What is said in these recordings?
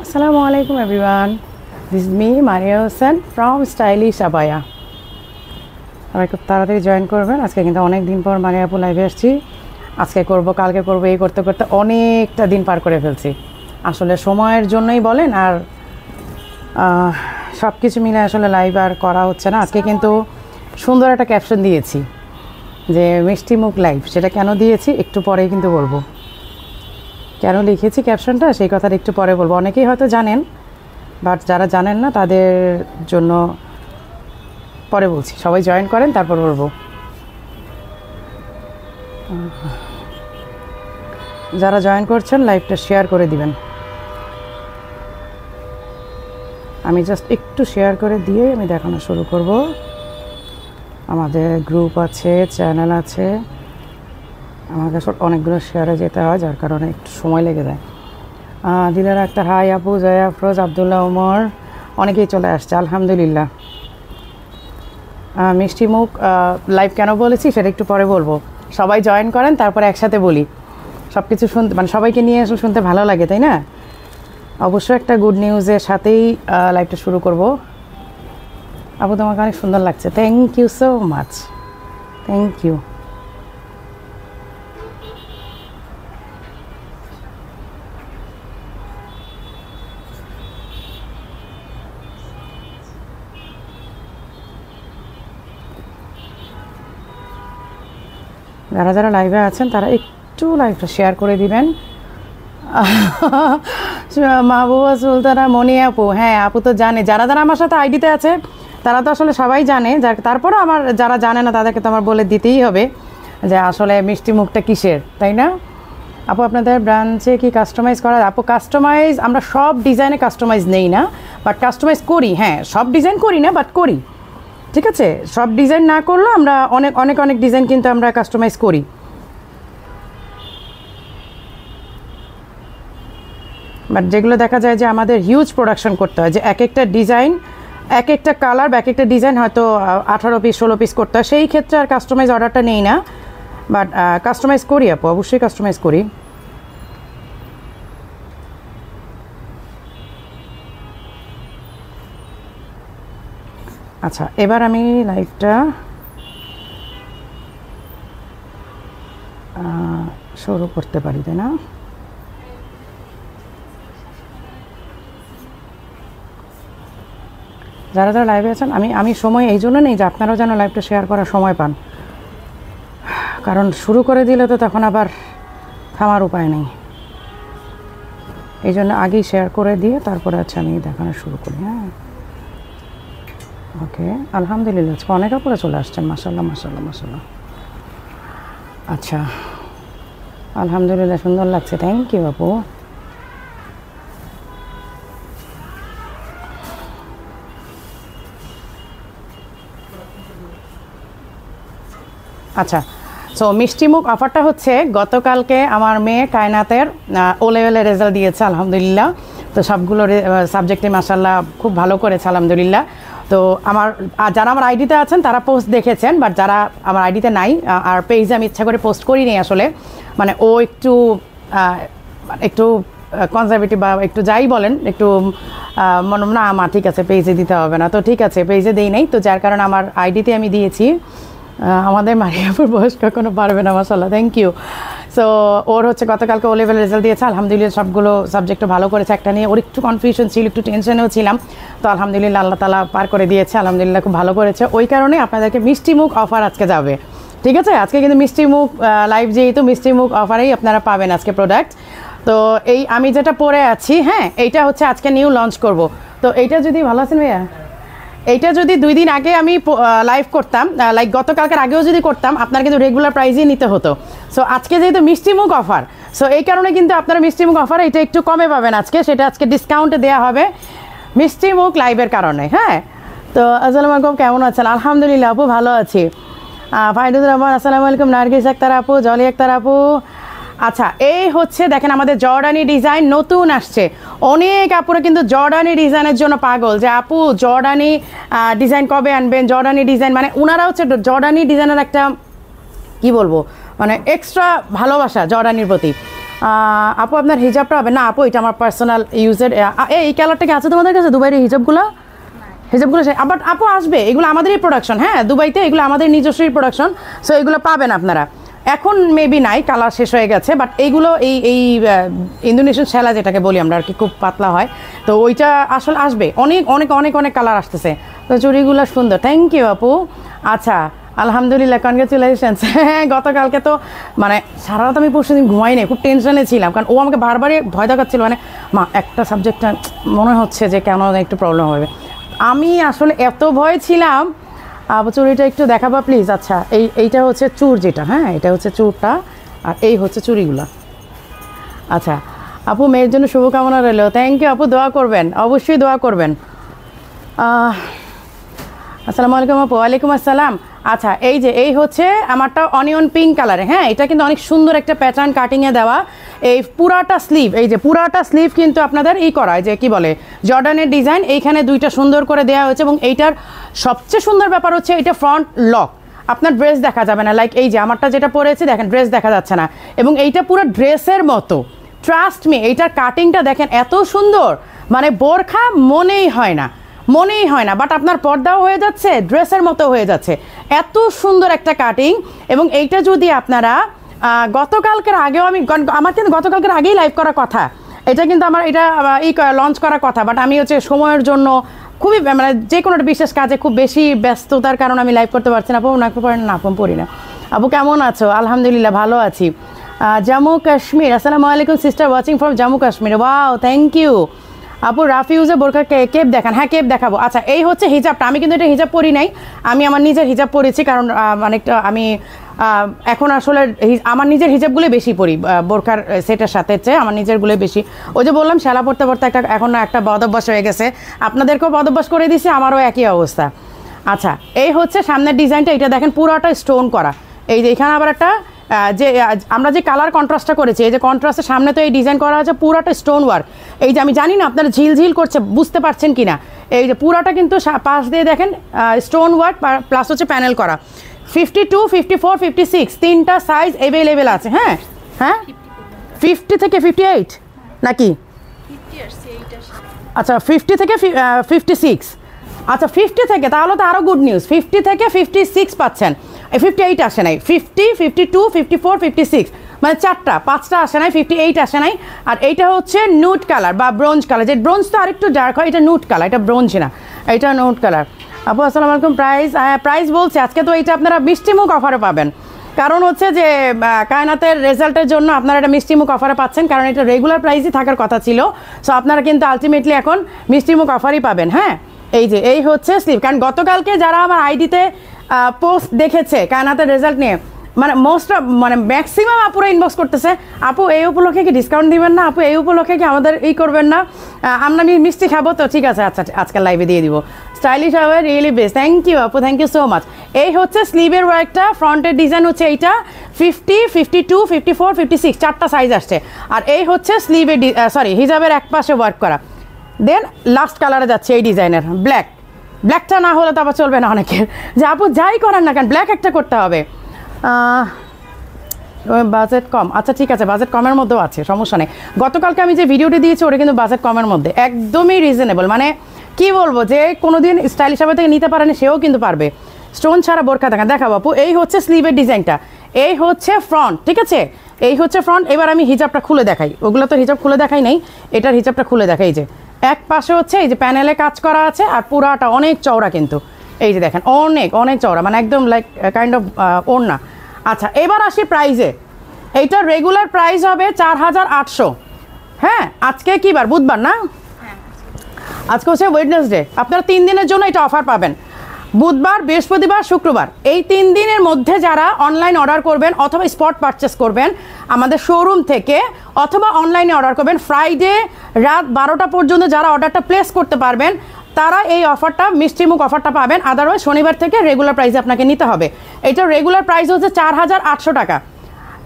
Assalamu alaikum everyone. This is me Maria Hossain from Stylish Abaya. সবাই খুব তাড়াতাড়ি join করবেন। আজকে কিন্তু অনেক দিন পর মারিয়া আপু লাইভে আসছি। আজকে করব, কালকে করব, এই করতে করতে অনেকটা দিন পার করে ফেলছি। আসলে সময়ের জন্যই বলেন আর সব কিছু মিলে আসলে লাইভ আর করা হচ্ছে না। আজকে কিন্তু সুন্দর একটা ক্যাপশন দিয়েছি যে মিষ্টি মুখ লাইভ। সেটা কেন দিয়েছি একটু পরেই কিন্তু বলবো। কেন লিখেছি ক্যাপশনটা সেই কথাটা একটু পরে বলবো। অনেকেই হয়তো জানেন, বাট যারা জানেন না তাদের জন্য পরে বলছি। সবাই জয়েন করেন তারপর বলবো। যারা জয়েন করছেন লাইভটা শেয়ার করে দিবেন। আমি জাস্ট একটু শেয়ার করে দিয়ে আমি দেখানো শুরু করব। আমাদের গ্রুপ আছে, চ্যানেল আছে, আমার কাছে অনেকগুলো শেয়ারে যেতে হয়, যার কারণে একটু সময় লেগে যায়। দিলার একটা হাই আপু, জয়া আফরোজ, আবদুল্লাহ ওমর, অনেকেই চলে আসছে আলহামদুলিল্লাহ। মিষ্টি মুখ লাইভ কেন বলেছি সেটা একটু পরে বলবো। সবাই জয়েন করেন তারপরে একসাথে বলি। সব কিছু শুনতে মানে সবাইকে নিয়ে আসলে শুনতে ভালো লাগে, তাই না? অবশ্যই একটা গুড নিউজের সাথেই লাইভটা শুরু করব। আপু তোমাকে অনেক সুন্দর লাগছে, thank you so much, thank you. যারা যারা লাইভে আছেন তারা একটু লাইভটা শেয়ার করে দিবেন। মাহবুবা সুলতানা, মনি আপু, হ্যাঁ আপু তো জানে। যারা যারা আমার সাথে আইডিতে আছে তারা তো আসলে সবাই জানে। তারপরও আমার যারা জানে না তাদেরকে তো আমার বলে দিতেই হবে যে আসলে মিষ্টি মুখটা কিসের, তাই না? আপু আপনাদের ব্রাঞ্চে কি কাস্টমাইজ করা? আপু কাস্টমাইজ আমরা সব ডিজাইনে কাস্টমাইজ নেই না, বাট কাস্টমাইজ করি। হ্যাঁ, সব ডিজাইন করি না, বাট করি। ঠিক আছে, সব ডিজাইন না করলেও আমরা অনেক অনেক অনেক ডিজাইন কিন্তু আমরা কাস্টমাইজ করি। বাট যেগুলো দেখা যায় যে আমাদের হিউজ প্রোডাকশন করতে হয়, যে এক একটা ডিজাইন, এক একটা কালার বা এক একটা ডিজাইন হয়তো 18 পিস 16 পিস করতে হয়, সেই ক্ষেত্রে আর কাস্টমাইজ অর্ডারটা নেই না। বাট কাস্টমাইজ করি আপু, অবশ্যই কাস্টমাইজ করি। আচ্ছা, এবার আমি লাইভটা শুরু করতে পারি, তাই না? যারা যারা লাইভে আছেন, আমি সময় এই জন্য নেই যে আপনারাও যেন লাইভটা শেয়ার করার সময় পান, কারণ শুরু করে দিলে তো তখন আবার থামার উপায় নেই। এই জন্য আগেই শেয়ার করে দিয়ে তারপরে আছে আমি দেখানো শুরু করি। হ্যাঁ, ওকে, আলহামদুলিল্লাহ অনেক উপরে চলে আসছেন, মাশাল্লাহ মাশাল্লাহ মাশাল্লাহ। আচ্ছা, আলহামদুলিল্লাহ সুন্দর লাগছে, থ্যাংক ইউ আপু। আচ্ছা, সো মিষ্টি মুখ অফারটা হচ্ছে গতকালকে আমার মেয়ে কায়নাতের ও লেভেলের রেজাল্ট দিয়েছে আলহামদুলিল্লাহ। তো সবগুলো সাবজেক্টে মাশাল্লাহ খুব ভালো করেছে আলহামদুলিল্লাহ। তো যারা আমার আইডিতে আছেন তারা পোস্ট দেখেছেন, বাট যারা আমার আইডিতে নাই আর পেজে আমি ইচ্ছা করে পোস্ট করিনি আসলে। মানে ও একটু কনজারভেটিভ বা একটু যাই বলেন, একটু মনে না আমার ঠিক আছে পেজে দিতে হবে না, তো ঠিক আছে পেজে দেই নাই। তো যার কারণে আমার আইডিতে আমি দিয়েছি। আমাদের মারিয়াপুর বয়স কখনো পারবে না, মাশাল্লাহ, থ্যাংক ইউ। সো ওর হচ্ছে গতকালকে ও লেভেল রেজাল্ট দিয়েছে আলহামদুলিল্লাহ, সবগুলো সাবজেক্টও ভালো করেছে। একটা নিয়ে ওর একটু কনফিউশন ছিল, একটু টেনশনেও ছিলাম, তো আলহামদুলিল্লাহ আল্লাহ তালা পার করে দিয়েছে আলহামদুলিল্লাহ, খুব ভালো করেছে। ওই কারণে আপনাদেরকে মিষ্টি মুখ অফার আজকে যাবে, ঠিক আছে? আজকে কিন্তু মিষ্টি মুখ লাইভ যেহেতু মিষ্টি মুখ অফারেই আপনারা পাবেন আজকে প্রোডাক্ট। তো এই আমি যেটা পরে আছি, হ্যাঁ এইটা হচ্ছে আজকে নিউ লঞ্চ করব। তো এইটা যদি ভালো আছেন ভাইয়া, এইটা যদি 2 দিন আগে আমি লাইভ করতাম, লাইক গতকালকের আগেও যদি করতাম, আপনার কিন্তু রেগুলার প্রাইজেই নিতে হতো। সো আজকে যেহেতু মিষ্টি মুখ অফার, সো এই কারণে কিন্তু আপনারা মিষ্টি মুখ অফার এটা একটু কমে পাবেন আজকে, সেটা আজকে ডিসকাউন্টে দেওয়া হবে মিষ্টি মুখ লাইভের কারণে। হ্যাঁ, তো আসসালামু আলাইকুম, কেমন আছেন? আলহামদুলিল্লাহ আপু ভালো আছি। ফাইদুর রহমান, আসসালামু আলাইকুম। নার্গিস আক্তার আপু, জলি আক্তার আপু। আচ্ছা, এই হচ্ছে দেখেন আমাদের জর্ডানি ডিজাইন নতুন আসছে। অনেক আপুরা কিন্তু জর্ডানি ডিজাইনের জন্য পাগল, যে আপু জর্ডানি ডিজাইন কবে আনবেন, জর্ডানি ডিজাইন মানে ওনারা হচ্ছে জর্ডানি ডিজাইনের একটা কি বলবো মানে এক্সট্রা ভালোবাসা জর্ডানির প্রতি। আপু আপনার হিজাবটা হবে না আপু, এটা আমার পার্সোনাল ইউজের। এই কালারটা কি আছে তোমাদের কাছে দুবাইয়ের হিজাবগুলো? হিজাবগুলো বাট আপু আসবে, এগুলো আমাদেরই প্রোডাকশন, হ্যাঁ দুবাইতে এগুলো আমাদের নিজস্বই প্রোডাকশন, সো এগুলো পাবেন আপনারা। এখন মেবি নাই, কালার শেষ হয়ে গেছে, বাট এইগুলো এই ইন্দোনেশিয়ান শ্যালা যেটাকে বলি আমরা আর কি, খুব পাতলা হয়, তো ওইটা আসলে আসবে, অনেক অনেক অনেক অনেক কালার আসতেছে। তো চুড়িগুলো সুন্দর, থ্যাংক ইউ আপু। আচ্ছা আলহামদুলিল্লাহ, কনগ্রাচুলেশনস। হ্যাঁ গতকালকে তো মানে সারা রাত আমি পরশু দিন ঘুমাই নাই, খুব টেনশনে ছিলাম, কারণ ও আমাকে বারবারই ভয় দেখাচ্ছিল, মানে মা একটা সাবজেক্টটা মনে হচ্ছে যে কেন একটু প্রবলেম হবে। আমি আসলে এত ভয় ছিলাম। চুড়িটা একটু দেখাবা প্লিজ। আচ্ছা এইটা হচ্ছে চুর যেটা, হ্যাঁ এটা হচ্ছে চুরটা, আর এই হচ্ছে চুড়িগুলো। আচ্ছা আপু মেয়ের জন্য শুভকামনা রইল, থ্যাংক ইউ আপু, দোয়া করবেন, অবশ্যই দোয়া করবেন। আসসালামু আলাইকুম আপু। ওয়ালাইকুম আসসালাম। আচ্ছা এই হচ্ছে আমারটা অনিয়ন পিঙ্ক কালারে, হ্যাঁ এটা কিন্তু অনেক সুন্দর একটা প্যাটার্ন কাটিংয়ে দেওয়া। এই পুরাটা স্লিভ, এই যে পুরাটা স্লিভ কিন্তু আপনাদের করা, যে কি বলে জর্ডানের ডিজাইন, এইখানে দুইটা সুন্দর করে দেওয়া হয়েছে, এবং এইটার সবচেয়ে সুন্দর ব্যাপার হচ্ছে এটা ফ্রন্ট লক, আপনার ড্রেস দেখা যাবে না, লাইক এই যে আমারটা যেটা পরেছি দেখেন ড্রেস দেখা যাচ্ছে না, এবং এইটা পুরো ড্রেসের মতো, ট্রাস্ট মি এইটার কাটিংটা দেখেন এত সুন্দর, মানে বোরখা মনেই হয় না, মনেই হয় না, বাট আপনার পর্দাও হয়ে যাচ্ছে, ড্রেসের মতো হয়ে যাচ্ছে, এত সুন্দর একটা কাটিং। এবং এইটা যদি আপনারা গতকালকের আগেও আমার কিন্তু গতকালকের আগেই লাইভ করার কথা, এটা কিন্তু আমার এটা লঞ্চ করার কথা, বাট আমি হচ্ছে সময়ের জন্য খুবই মানে যে কোনো একটা বিশেষ কাজে খুব বেশি ব্যস্ততার কারণে আমি লাইভ করতে পারছি না। আপু না পড়েন না, আপু পড়ি না। আপু কেমন আছো? আলহামদুলিল্লাহ ভালো আছি। জম্মু কাশ্মীর, আসসালামু আলাইকুম sister, watching from Jammu Kashmir, wow thank you আপু। রাফিউজে বোরকা কেপ দেখান, হ্যাঁ কেপ দেখাবো। আচ্ছা এই হচ্ছে হিজাবটা, আমি কিন্তু এটা হিজাব পরি নাই, আমি আমার নিজের হিজাব পরেছি, কারণ অনেকটা আমি এখন আসলে আমার নিজের হিজাবগুলোই বেশি পরি বোরকার সেটের সাথে চেয়ে, আমার নিজেরগুলোই বেশি। ওই যে বললাম শ্যালা পড়তে পড়তে এখন একটা বদভ্যাস হয়ে গেছে, আপনাদেরকেও বদভ্যাস করে দিছি, আমারও একই অবস্থা। আচ্ছা এই হচ্ছে সামনের ডিজাইনটা, এটা দেখেন পুরোটা স্টোন করা, এই যে এখানে আবার একটা যে আমরা যে কালার কন্ট্রাস্টটা করেছি, এই যে কন্ট্রাস্টের সামনে তো এই ডিজাইন করা আছে পুরাটা স্টোন ওয়ার্ক, এই যে আমি জানি না আপনারা ঝিলঝিল করছে বুঝতে পারছেন কিনা, এই যে পুরাটা কিন্তু পাশ দিয়ে দেখেন স্টোন ওয়ার্ক প্লাস হচ্ছে প্যানেল করা। 52, 54, 56 তিনটা সাইজ অ্যাভেলেবেল আছে। হ্যাঁ হ্যাঁ 50 থেকে 58 নাকি? আচ্ছা 50 থেকে 56, আচ্ছা 50 থেকে, তাহলে তো আরও গুড নিউজ, 50 থেকে 56 পাচ্ছেন, 58 আসে নাই, 50, 52, 54, 56 মানে পাঁচটা আসে নাই, 58 আসে নাই। আর এইটা হচ্ছে নুট কালার বা ব্রোঞ্জ কালার, যে ব্রোঞ্জ তো আরেকটু ডার্ক হয়, এটা নুট কালার, এটা ব্রোঞ্জ না, এটা নুট কালার। আপু আসসালামু আলাইকুম। প্রাইস বলছে আজকে তো এইটা আপনারা মিষ্টিমুখ অফারে পাবেন, কারণ হচ্ছে যে কায়নাতের রেজাল্টের জন্য আপনারা এটা মিষ্টিমুখ অফারে পাচ্ছেন, কারণ এটা রেগুলার প্রাইসই থাকার কথা ছিল, সো আপনারা কিন্তু আলটিমেটলি এখন মিষ্টিমুখ অফারই পাবেন। হ্যাঁ এই যে এই হচ্ছে স্লিভ, কারণ গতকালকে যারা আমার আইডিতে পোস্ট দেখেছে কায়নাতের রেজাল্ট নিয়ে, মানে মানে ম্যাক্সিমাম আপুরা ইনবক্স করতেছে, আপু এই উপলক্ষে কি ডিসকাউন্ট দিবেন না, আপু এই উপলক্ষে কি আমাদের করবেন না, আমরা মিষ্টি খাবো তো, ঠিক আছে আচ্ছা আজকাল লাইভে দিয়ে দিব। স্টাইলিশ হবে, রিয়েলি বেস্ট, থ্যাংক ইউ আপু, থ্যাংক ইউ সো মাচ। এই হচ্ছে স্লিভের ওয়ার্কটা, ফ্রন্টের ডিজাইন হচ্ছে এইটা 50, 52, 54, 56 চারটা সাইজ আসছে। আর এই হচ্ছে স্লিভের হিজাবের এক পাশে ওয়ার্ক করা। দেন লাস্ট কালারে যাচ্ছে এই ডিজাইনের ব্ল্যাকটা না হলে তো আবার চলবে না অনেকের, যে আপু যাই করেন না কেন ব্ল্যাক একটা করতে হবে। বাজেট কম, আচ্ছা ঠিক আছে, বাজেট কমের মধ্যেও আছে, সমস্যা নেই। গতকালকে আমি যে ভিডিওটি দিয়েছি ওটা কিন্তু বাজেট কমের মধ্যে, একদমই রিজনেবল, মানে কি বলবো, যে কোনোদিন স্টাইলিশ হবে থেকে নিতে পারেনি সেও কিন্তু পারবে। স্টোন ছাড়া বোরখা দেখাবো আপু। এই হচ্ছে স্লিভের ডিজাইনটা, এই হচ্ছে ফ্রন্ট, ঠিক আছে এই হচ্ছে ফ্রন্ট। এবার আমি হিজাবটা খুলে দেখাই, ওগুলো তো হিজাব খুলে দেখাই নাই, এটার হিজাবটা খুলে দেখাই। যে এক পাশে হচ্ছে এই যে প্যানেলে কাজ করা আছে, আর পুরাটা অনেক চওড়া কিন্তু, এই যে দেখেন অনেক অনেক চওড়া, মানে একদম লাইক কাইন্ড অফ ওড়না। আচ্ছা এবার আসি প্রাইজে, এইটার রেগুলার প্রাইস হবে 4800। হ্যাঁ আজকে কি বার? বুধবার না, আজকে হচ্ছে ওয়েডনেসডে, আপনারা 3 দিনের জন্য এটা অফার পাবেন, বুধবার, বৃহস্পতিবার, শুক্রবার, এই 3 দিনের মধ্যে যারা অনলাইন অর্ডার করবেন অথবা স্পট পারচেস করবেন আমাদের শোরুম থেকে, অথবা অনলাইনে অর্ডার করবেন, ফ্রাইডে রাত 12টা পর্যন্ত যারা অর্ডারটা প্লেস করতে পারবেন তারা এই অফারটা মিষ্টিমুখ অফারটা পাবেন। আদারওয়াইজ শনিবার থেকে রেগুলার প্রাইসে আপনাকে নিতে হবে। এটা রেগুলার প্রাইস হচ্ছে 4800 টাকা,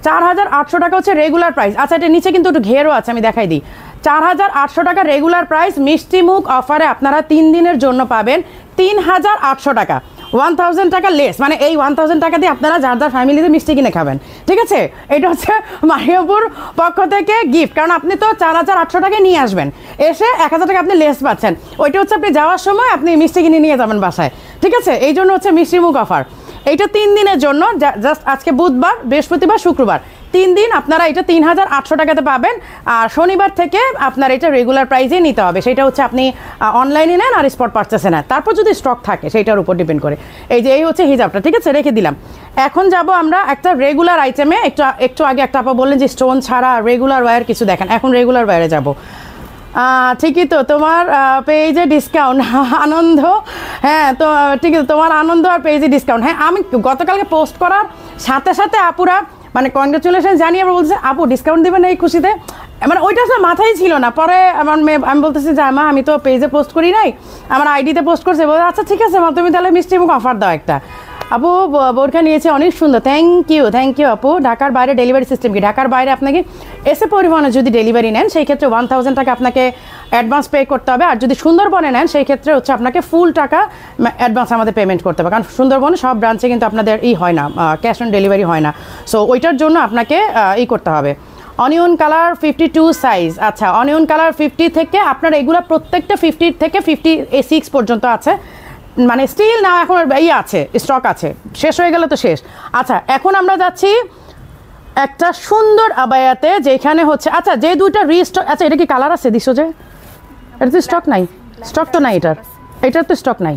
4800 টাকা হচ্ছে রেগুলার প্রাইস। আচ্ছা এটা নিচে কিন্তু একটু ঘেরও আছে, আমি দেখাই দিই। 4800 টাকা রেগুলার প্রাইস, মিষ্টিমুখ অফারে আপনারা 3 দিনের জন্য পাবেন 3800 টাকা। 1000 টাকা লেস, মানে এই 1000 টাকা দিয়ে আপনারা যার যার ফ্যামিলিতে মিষ্টি কিনে খাবেন, ঠিক আছে? এটা হচ্ছে মাহিয়াপুর পক্ষ থেকে গিফট, কারণ আপনি তো 4800 টাকা নিয়ে আসবেন, এসে 1000 টাকা আপনি লেস পাচ্ছেন, ওইটা হচ্ছে আপনি যাওয়ার সময় আপনি মিষ্টি কিনে নিয়ে যাবেন বাসায়, ঠিক আছে? এই জন্য হচ্ছে মিষ্টি মুখ অফার। এইটা 3 দিনের জন্য, জাস্ট আজকে বুধবার, বৃহস্পতিবার, শুক্রবার, 3 দিন আপনারা এটা 3800 টাকাতে পাবেন। আর শনিবার থেকে আপনার এটা রেগুলার প্রাইসেই নিতে হবে, সেটা হচ্ছে আপনি অনলাইনে নেন আর স্পট পারচেসে নেন, তারপর যদি স্টক থাকে সেইটার উপর ডিপেন্ড করে। এই হচ্ছে হিজাবটা, ঠিক আছে? রেখে দিলাম। এখন যাব আমরা একটা রেগুলার আইটেমে। একটু আগে একটা আপা বললেন যে স্টোন ছাড়া রেগুলার ওয়্যার কিছু দেখেন, এখন রেগুলার ওয়্যারে যাব। ঠিকই তো, তোমার পেজে ডিসকাউন্ট আনন্দ, হ্যাঁ তো ঠিক আছে, তোমার আনন্দ আর পেজে ডিসকাউন্ট। হ্যাঁ, আমি গতকালকে পোস্ট করার সাথে সাথে আপুরা মানে কনগ্রাচুলেশন জানিয়ে বলছে আপু ডিসকাউন্ট দেবেন এই খুশিতে, মানে ওইটা আসলে মাথায় ছিল না। পরে আমার মেয়ে, আমি বলতেছি যে মা আমি তো পেজে পোস্ট করি নাই, আমার আইডিতে পোস্ট করছে। বলে আচ্ছা ঠিক আছে মা, তুমি তাহলে মিষ্টি মুখ অফার দাও একটা। আপু বোরখা নিয়েছে, অনেক সুন্দর, থ্যাংক ইউ আপু। ঢাকার বাইরে ডেলিভারি সিস্টেম কি? ঢাকার বাইরে আপনাকে এসে পরিবহনে যদি ডেলিভারি নেন সেই ক্ষেত্রে 1000 টাকা আপনাকে অ্যাডভান্স পে করতে হবে, আর যদি সুন্দরবনে নেন সেই ক্ষেত্রে হচ্ছে আপনাকে ফুল টাকা অ্যাডভান্স আমাদের পেমেন্ট করতে হবে, কারণ সুন্দরবনে সব ব্রাঞ্চে কিন্তু আপনাদের হয় না, ক্যাশ অন ডেলিভারি হয় না। সো ওইটার জন্য আপনাকে করতে হবে। অনিয়ন কালার 52 সাইজ, আচ্ছা অনিয়ন কালার 50 থেকে আপনার এগুলো প্রত্যেকটা 50 থেকে 56 পর্যন্ত আছে, মানে স্টিল না এখন আছে, স্টক আছে, শেষ হয়ে গেলে তো শেষ। আচ্ছা এখন আমরা যাচ্ছি একটা সুন্দর আবায়াতে, যেখানে হচ্ছে আচ্ছা যে দুইটা রিস্টক, আচ্ছা এটা কি কালার আছে দিছো যে? এটা তো স্টক নাই, স্টক তো নাই এটার তো স্টক নাই,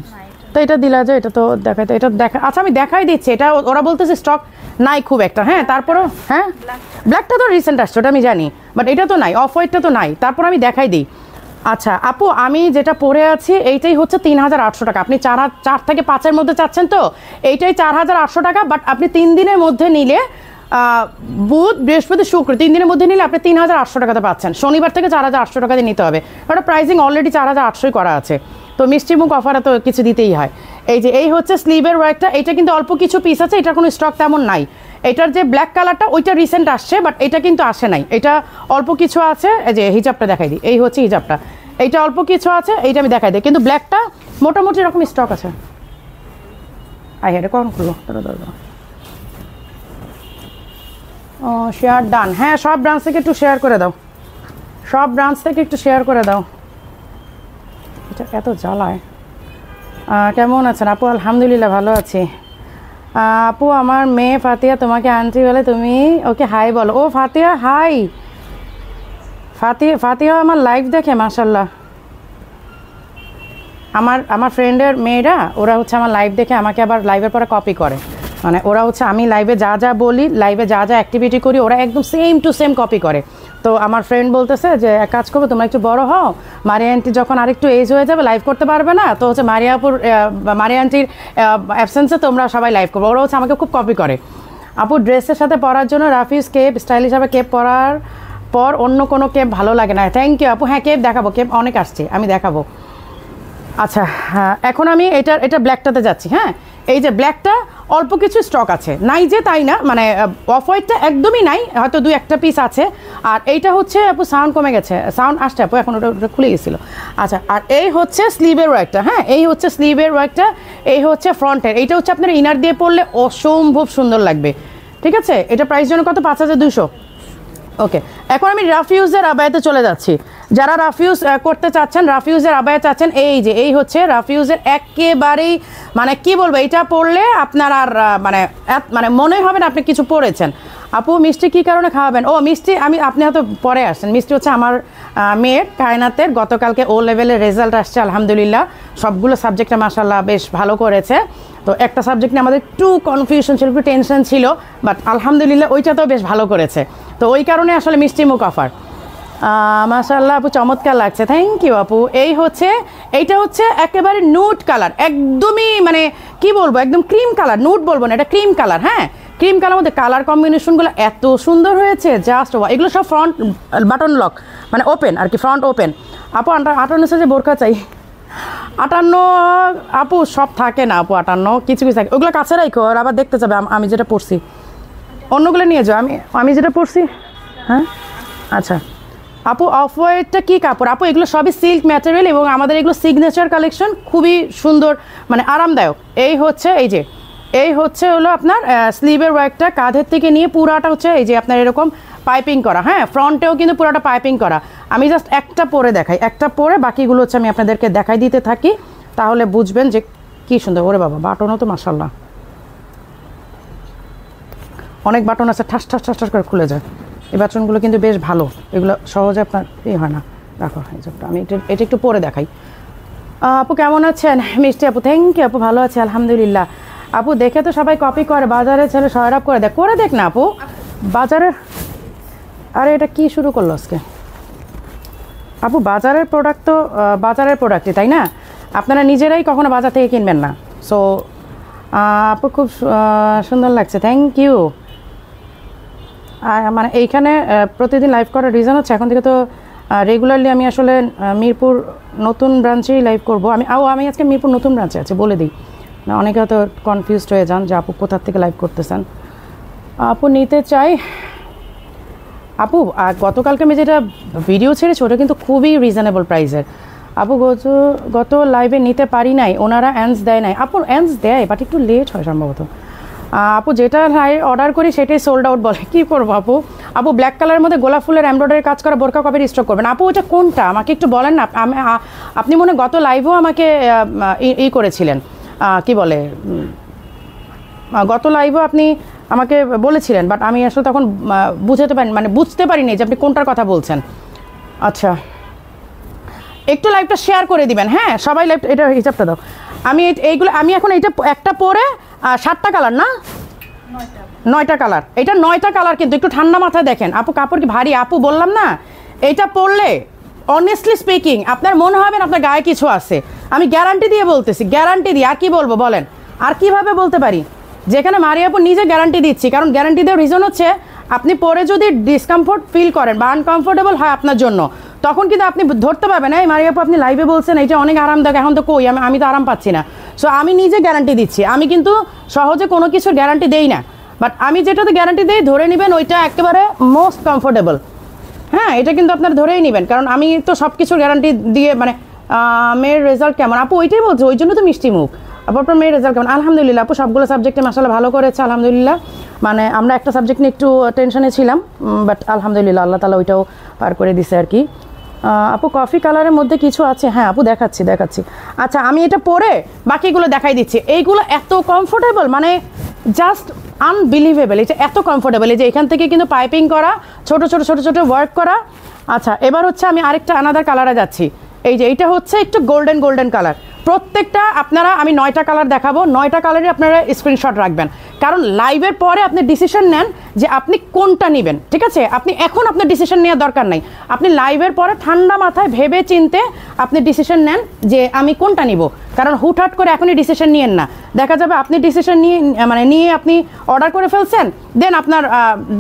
তো এটা দিলা যে এটা তো দেখাইতে, এটা দেখা, আচ্ছা আমি দেখাই দিচ্ছি। এটা ওরা বলতেছে স্টক নাই খুব একটা, হ্যাঁ তারপরও হ্যাঁ ব্ল্যাকটা তো রিসেন্ট আসছে ওটা আমি জানি, বাট এটা তো নাই, অফ হোয়াইটটা তো নাই, তারপর আমি দেখাই দিই। আচ্ছা আপু আমি যেটা পরে আছি এইটাই হচ্ছে 3800 টাকা, আপনি 4 থেকে 5-এর মধ্যে চাচ্ছেন তো এইটাই 4800 টাকা, বাট আপনি 3 দিনের মধ্যে নিলে বুধ বৃহস্পতি শুক্র 3 দিনের মধ্যে নিলে আপনি 3800 টাকাতে পাচ্ছেন। শনিবার থেকে 4800 টাকাতে নিতে হবে, ওটা প্রাইসিং অলরেডি 4800 করা আছে, তো মিষ্টি মুখ অফারে তো কিছু দিতেই হয়। এই হচ্ছে স্লিভের ওয়ার্কটা, এটা কিন্তু অল্প কিছু পিস আছে, এটার কোনো স্টক তেমন নাই। এটার যে ব্ল্যাক কালারটা ওইটা রিসেন্ট আসছে, বাট এটা কিন্তু আসে নাই, এটা অল্প কিছু আছে। এই যে হিজাবটা দেখাই দিই, এই হচ্ছে হিজাবটা, এইটা অল্প কিছু আছে, এইটা আমি দেখাই দিই, কিন্তু ব্ল্যাকটা মোটামুটি এরকম স্টক আছে। এটা কখন খুলবো? ও শেয়ার ডান, হ্যাঁ সব ব্রাঞ্চ থেকে একটু শেয়ার করে দাও, সব ব্রাঞ্চ থেকে একটু শেয়ার করে দাও। এটা এত জ্বালায়। কেমন আছেন আপু? আলহামদুলিল্লাহ ভালো আছি। আপু আমার মেয়ে ফাতিয়া তোমাকে আন্টি বলে, তুমি ওকে হাই বলো। ও ফাতিয়া হাই, ফাতিয়া আমার লাইভ দেখে মাশাল্লাহ। আমার ফ্রেন্ডের মেয়েরা ওরা হচ্ছে আমার লাইভ দেখে আমাকে আবার লাইভের পরে কপি করে, মানে ওরা হচ্ছে আমি লাইভে যা যা বলি, লাইভে যা যা অ্যাক্টিভিটি করি ওরা একদম সেম টু সেম কপি করে। তো আমার ফ্রেন্ড বলতেছে যে এক কাজ করবো, তোমরা একটু বড় হও, মারিয়া আন্টি যখন আরেকটু এজ হয়ে যাবে লাইভ করতে পারবে না, তো হচ্ছে মারিয়া আন্টির অ্যাবসেন্সে তোমরা সবাই লাইভ করবো। ওরা হচ্ছে আমাকে খুব কপি করে। আপু ড্রেসের সাথে পরার জন্য রাফিজ কেপ স্টাইল হিসাবে কেপ পরার পর অন্য কোনো কেপ ভালো লাগে না। থ্যাংক ইউ আপু, হ্যাঁ কেপ দেখাবো, কেপ অনেক আসছে, আমি দেখাবো। আচ্ছা হ্যাঁ এখন আমি এটা ব্ল্যাকটাতে যাচ্ছি। হ্যাঁ এই যে ব্ল্যাকটা অল্প কিছু স্টক আছে, নাই যে তাই না, মানে অফ হোয়াইটটা একদমই নাই, হয়তো 2-1টা পিস আছে। আর এইটা হচ্ছে আপু সাউন্ড কমে গেছে, সাউন্ড আসছে আপু, এখন ওটা খুলে গেছিলো। আচ্ছা আর এই হচ্ছে স্লিভের ওয়ার্কটা, হ্যাঁ এই হচ্ছে স্লিভের ওয়ার্কটা, এই হচ্ছে ফ্রন্টের, এইটা হচ্ছে আপনার ইনার দিয়ে পরলে অসম্ভব সুন্দর লাগবে, ঠিক আছে? এটা প্রাইস জন্য কত? 5200। ওকে এখন আমি রাফিউজের আবায়াতে চলে যাচ্ছি। যারা রাফিউজ করতে চাচ্ছেন, রাফিউজের আবায়া চাচ্ছেন, এই হচ্ছে রাফিউজের একেবারেই মানে কি বলবো, এটা পড়লে আপনার আর মানে মনে হবে না আপনি কিছু পড়েছেন। আপু মিষ্টি কী কারণে খাওয়াবেন? ও মিষ্টি আপনি হয়তো পরে আসছেন। মিষ্টি হচ্ছে আমার মেয়ের কায়নাতের গতকালকে ও লেভেলের রেজাল্ট আসছে আলহামদুলিল্লাহ, সবগুলো সাবজেক্টে মাশাআল্লাহ বেশ ভালো করেছে। তো একটা সাবজেক্ট নিয়ে আমাদের একটু কনফিউশন ছিল, একটু টেনশন ছিল, বাট আলহামদুলিল্লাহ ওইটাতেও বেশ ভালো করেছে। তো ওই কারণে আসলে মিষ্টি মুখ অফার। মাশাআল্লাহ আপু চমৎকার লাগছে, থ্যাংক ইউ আপু। এইটা হচ্ছে একেবারে নুট কালার, একদমই মানে কি বলবো, একদম ক্রিম কালার, নুট বলবো না, এটা ক্রিম কালার। হ্যাঁ ক্রিম কালার মধ্যে কালার কম্বিনেশনগুলো এত সুন্দর হয়েছে, জাস্ট এগুলো সব ফ্রন্ট বাটন লক, মানে ওপেন আর কি, ফ্রন্ট ওপেন। আপু 58 সাইজে বোরখা চাই। 58 আপু সব থাকে না আপু, 58 কিছু কিছু থাকে, ওগুলো কাছে রাখো, আর আবার দেখতে যাবে আমি যেটা পড়ছি, অন্যগুলো নিয়ে যাও, আমি যেটা পড়ছি। হ্যাঁ আচ্ছা আপু অফ হোয়াইটটা কী কাপড় আপু? এগুলো সবই সিল্ক ম্যাটেরিয়াল এবং আমাদের এগুলো সিগনেচার কালেকশন, খুবই সুন্দর মানে আরামদায়ক। এই হচ্ছে হলো আপনার স্লিভের ওয়ার্কটা, কাঁধের থেকে নিয়ে পুরাটা হচ্ছে এই যে আপনার এরকম পাইপিং করা, হ্যাঁ ফ্রন্টেও কিন্তু পুরোটা পাইপিং করা। আমি জাস্ট একটা পরে দেখাই, একটা পরে বাকিগুলো হচ্ছে আমি আপনাদেরকে দেখাই দিতে থাকি, তাহলে বুঝবেন যে কি সুন্দর। ওরে বাবা, বাটনও তো মাশাআল্লাহ অনেক বাটন আছে, ঠাস ঠাস ঠাস ঠাস করে খুলে যায়। এই বাটনগুলো কিন্তু বেশ ভালো, এগুলো সহজে আপনার হয় না। রাখো আমি এটা একটু পরে দেখাই। আপু কেমন আছেন? মিষ্টি আপু, থ্যাংক ইউ আপু, ভালো আছে আলহামদুলিল্লাহ। আপু দেখে তো সবাই কপি করে, বাজারে ছেলে সয়রাপ করে দেখ না আপু বাজারের। আরে এটা কি শুরু করলো আজকে আপু? বাজারের প্রোডাক্ট তো বাজারের প্রোডাক্টই, তাই না? আপনারা নিজেরাই কখনো বাজার থেকে কিনবেন না। সো আপু খুব সুন্দর লাগছে, থ্যাংক ইউ। মানে এইখানে প্রতিদিন লাইভ করার রিজন হচ্ছে এখন থেকে তো রেগুলারলি আমি আসলে মিরপুর নতুন ব্রাঞ্চেই লাইভ করব। আমি আজকে মিরপুর নতুন ব্রাঞ্চে আছি, বলে দিই না, অনেকে হয়তো কনফিউজড হয়ে যান যে আপু কোথার থেকে লাইভ করতেছেন। আপু নিতে চাই আপু। গতকালকে আমি যেটা ভিডিও ছেড়েছি ওটা কিন্তু খুবই রিজনেবল প্রাইসের আপু। গত লাইভে নিতে পারি নাই, ওনারা অ্যান্স দেয় নাই আপু। অ্যান্স দেয় বাট একটু লেট হয় সম্ভবত আপু। যেটা অর্ডার করি সেটাই সোল্ড আউট বলে, কী করবো আপু? আপু ব্ল্যাক কালারের মধ্যে গোলাপ ফুলের এমব্রয়ডারি কাজ করা বোরকা কবে স্টক করবেন আপু? ওটা কোনটা আমাকে একটু বলেন না। আপনি মনে গত লাইভেও আমাকে করেছিলেন, কি বলে, গত লাইভেও আপনি আমাকে বলেছিলেন, বাট আমি আসলে তখন বুঝতে পারিনি যে আপনি কোনটার কথা বলছেন। আচ্ছা একটু লাইভটা শেয়ার করে দিবেন, হ্যাঁ সবাই লাইভ, এটা হিসাবটা দাও। আমি এখন এইটা একটা পরে 7টা কালার না 9টা কালার, এটা 9টা কালার, কিন্তু একটু ঠান্ডা মাথায় দেখেন আপু। কাপড় কি ভারী আপু? বললাম না, এটা পরলে অনেস্টলি স্পিকিং আপনার মনে হবেন আপনার গায়ে কিছু আছে। আমি গ্যারান্টি দিয়ে বলতেছি, গ্যারান্টি দিয়ে। আর কি বলবো বলেন, আর কিভাবে বলতে পারি? যেখানে মারি আপু নিজে গ্যারান্টি দিচ্ছি, কারণ গ্যারান্টি দেওয়ার রিজন হচ্ছে আপনি পরে যদি ডিসকমফোর্ট ফিল করেন বা আনকমফোর্টেবল হয় আপনার জন্য, তখন কিন্তু আপনি ধরতে পারবেন এই মারি আপু আপনি লাইভে বলছেন এইটা অনেক আরামদায়ক, এখন তো কই আমি তো আরাম পাচ্ছি না। সো আমি নিজে গ্যারান্টি দিচ্ছি, আমি কিন্তু সহজে কোনো কিছুর গ্যারান্টি দেই না, বাট আমি যেটাতে গ্যারান্টি দিই ধরে নেবেন ওইটা একেবারে মোস্ট কমফোর্টেবল। হ্যাঁ এটা কিন্তু আপনার ধরেই নেবেন, কারণ আমি তো সব কিছুর গ্যারান্টি দিয়ে মানে মেয়ের রেজাল্ট কেমন আপু? ওইটাই বলছি, ওই জন্য তো মিষ্টি মুখ। আপনার মেয়ের রেজাল্ট কেমন? আলহামদুলিল্লাহ আপু, সবগুলো সাবজেক্টে মাশাআল্লাহ ভালো করেছে আলহামদুলিল্লাহ। মানে আমরা একটা সাবজেক্ট নিয়ে একটু টেনশনে ছিলাম, বাট আলহামদুলিল্লাহ আল্লাহ তাআলা ওইটাও পার করে দিছে আর কি। আপু কফি কালারের মধ্যে কিছু আছে? হ্যাঁ আপু দেখাচ্ছি। আচ্ছা আমি এটা পরে বাকিগুলো দেখাই দিচ্ছি। এইগুলো এত কমফোর্টেবল, মানে জাস্ট আনবিলিভেবল। এটা এত কমফোর্টেবল, এই যে এখান থেকে কিন্তু পাইপিং করা, ছোট ছোট ছোট ছোট ওয়ার্ক করা। আচ্ছা এবার হচ্ছে আমি আরেকটা আনাদার কালারে যাচ্ছি। এই যে এইটা হচ্ছে একটু গোল্ডেন কালার। প্রত্যেকটা আপনারা আমি 9টা কালার দেখাবো, 9টা কালারে আপনারা স্ক্রিনশট রাখবেন, কারণ লাইভের পরে আপনি ডিসিশন নেন যে আপনি কোনটা নেবেন, ঠিক আছে? আপনি এখন আপনার ডিসিশন নেওয়ার দরকার নাই, আপনি লাইভের পরে ঠান্ডা মাথায় ভেবে চিনতে আপনি ডিসিশন নেন যে আমি কোনটা নিব, কারণ হুটহাট করে এখনই ডিসিশন নিয়েন না। দেখা যাবে আপনি ডিসিশন নিয়ে আপনি অর্ডার করে ফেলছেন, দেন আপনার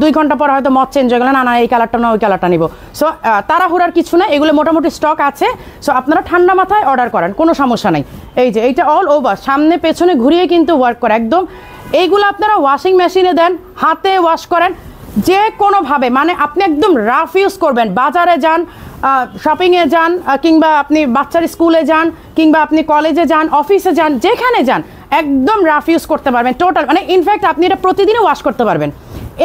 2 ঘন্টা পর হয়তো মত চেঞ্জ হয়ে গেল, না এই কালারটা না ওই কালারটা নিব। সো তাড়াহুড়ার কিছু না, এগুলো মোটামুটি স্টক আছে। সো আপনারা ঠান্ডা মাথায় অর্ডার করেন, কোনো সমস্যা নাই। এই যে এইটা অল ওভার সামনে পেছনে ঘুরিয়ে কিন্তু ওয়ার্ক করে একদম। এইগুলো আপনারা ওয়াশিং মেশিনে দেন, হাতে ওয়াশ করেন, যে কোনোভাবে, মানে আপনি একদম রাফ ইউজ করবেন। বাজারে যান, শপিংয়ে যান, কিংবা আপনি বাচ্চার স্কুলে যান, কিংবা আপনি কলেজে যান, অফিসে যান, যেখানে যান একদম রাফ ইউজ করতে পারবেন টোটাল। মানে ইনফ্যাক্ট আপনি এটা প্রতিদিনও ওয়াশ করতে পারবেন।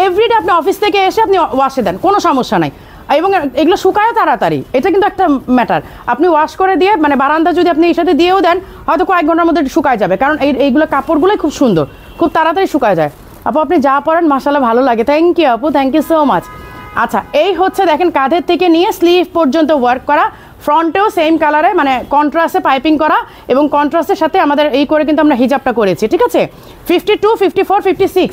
এভরিডে আপনি অফিস থেকে এসে আপনি ওয়াশে দেন, কোনো সমস্যা নাই, এবং এগুলো শুকায়ও তাড়াতাড়ি। এটা কিন্তু একটা ম্যাটার। আপনি ওয়াশ করে দিয়ে মানে বারান্দা যদি আপনি এই সাথে দিয়েও দেন, হয়তো কয়েক ঘন্টার মধ্যে শুকায় যাবে, কারণ এইগুলো কাপড়গুলোই খুব সুন্দর, খুব তাড়াতাড়ি শুকায় যায়। আপু আপনি যা পরেন মাশাআল্লাহ ভালো লাগে, থ্যাংক ইউ আপু, থ্যাংক ইউ সো মাচ। আচ্ছা এই হচ্ছে দেখেন কাঁধের থেকে নিয়ে স্লিভ পর্যন্ত ওয়ার্ক করা, ফ্রন্টেও সেম কালারে মানে কন্ট্রাস্টে পাইপিং করা, এবং কন্ট্রাস্টের সাথে আমাদের এই করে কিন্তু আমরা হিজাবটা করেছি, ঠিক আছে? 52, 54, 56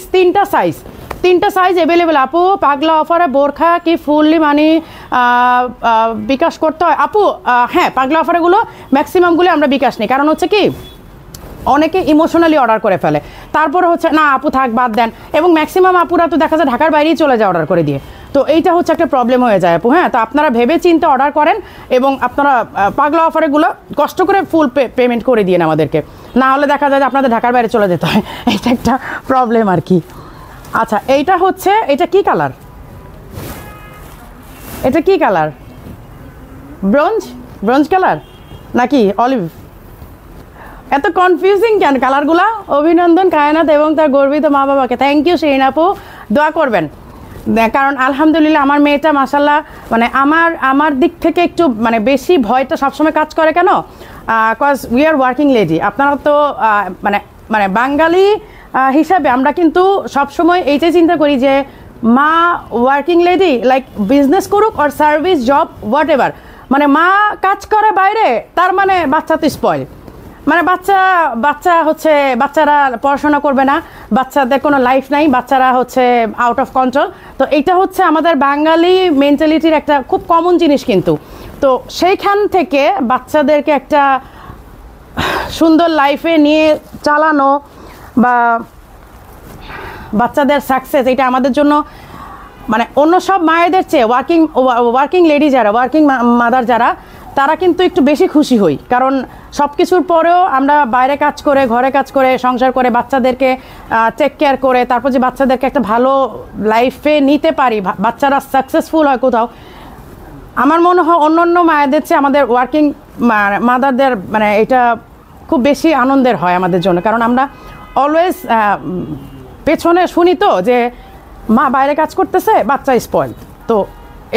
তিনটা সাইজ অ্যাভেলেবেল আপু। পাগলা অফারে বোরখা কি ফুললি মানে বিকাশ করতে হয় আপু? হ্যাঁ পাগলা অফারগুলো ম্যাক্সিমামগুলো আমরা বিকাশ নিই, কারণ হচ্ছে কি অনেকে ইমোশনালি অর্ডার করে ফেলে, তারপরে হচ্ছে না আপু থাক বাদ দেন, এবং ম্যাক্সিমাম আপুরা তো দেখা যায় ঢাকার বাইরেই চলে যায় অর্ডার করে দিয়ে, তো এইটা হচ্ছে একটা প্রবলেম হয়ে যায় আপু। হ্যাঁ তো আপনারা ভেবে চিন্তে অর্ডার করেন, এবং আপনারা পাগলা অফারগুলো কষ্ট করে ফুল পেমেন্ট করে দিন আমাদেরকে, না হলে দেখা যায় যে আপনাদের ঢাকার বাইরে চলে যেতে হয়, এটা একটা প্রবলেম আর কি। আচ্ছা এইটা হচ্ছে, এটা কি কালার? এটা কি কালার? ব্রোঞ্জ ব্রোঞ্জ কালার নাকি অলিভ, এত কনফিউজিং কেন কালারগুলা? অভিনন্দন কায়নাত এবং তার গর্বিত মা বাবাকে। থ্যাংক ইউ শিরিন আপু, দোয়া করবেন, কারণ আলহামদুলিল্লাহ আমার মেয়েটা মাশাল্লাহ মানে আমার দিক থেকে একটু মানে বেশি ভয়টা সবসময় কাজ করে কেন, cause we are working lady. আপনারা তো মানে মানে বাঙালি হিসাবে আমরা কিন্তু সবসময় এইটাই চিন্তা করি যে মা ওয়ার্কিং লেডি লাইক বিজনেস করুক আর সার্ভিস জব হোয়াট এভার, মানে মা কাজ করে বাইরে তার মানে বাচ্চা তো স্পয়েল, মানে বাচ্চা হচ্ছে বাচ্চারা পড়াশোনা করবে না, বাচ্চাদের কোনো লাইফ নাই, বাচ্চারা হচ্ছে আউট অফ কন্ট্রোল। তো এইটা হচ্ছে আমাদের বাঙালি মেন্টালিটির একটা খুব কমন জিনিস কিন্তু। তো সেইখান থেকে বাচ্চাদেরকে একটা সুন্দর লাইফে নিয়ে চালানো বা বাচ্চাদের সাকসেস, এটা আমাদের জন্য মানে অন্য সব মায়েদের চেয়ে ওয়ার্কিং লেডি যারা, ওয়ার্কিং মাদার যারা, তারা কিন্তু একটু বেশি খুশি হই, কারণ সব কিছুর পরেও আমরা বাইরে কাজ করে, ঘরে কাজ করে, সংসার করে, বাচ্চাদেরকে টেক কেয়ার করে তারপর যে বাচ্চাদেরকে একটা ভালো লাইফে নিতে পারি, বাচ্চারা সাকসেসফুল হয় কোথাও, আমার মনে হয় অন্য অন্য মায়েদের চেয়ে আমাদের ওয়ার্কিং মাদারদের মানে এটা খুব বেশি আনন্দের হয় আমাদের জন্য, কারণ আমরা অলওয়েজ পেছনে শুনি তো যে মা বাইরে কাজ করতেছে, বাচ্চা স্পয়েলড। তো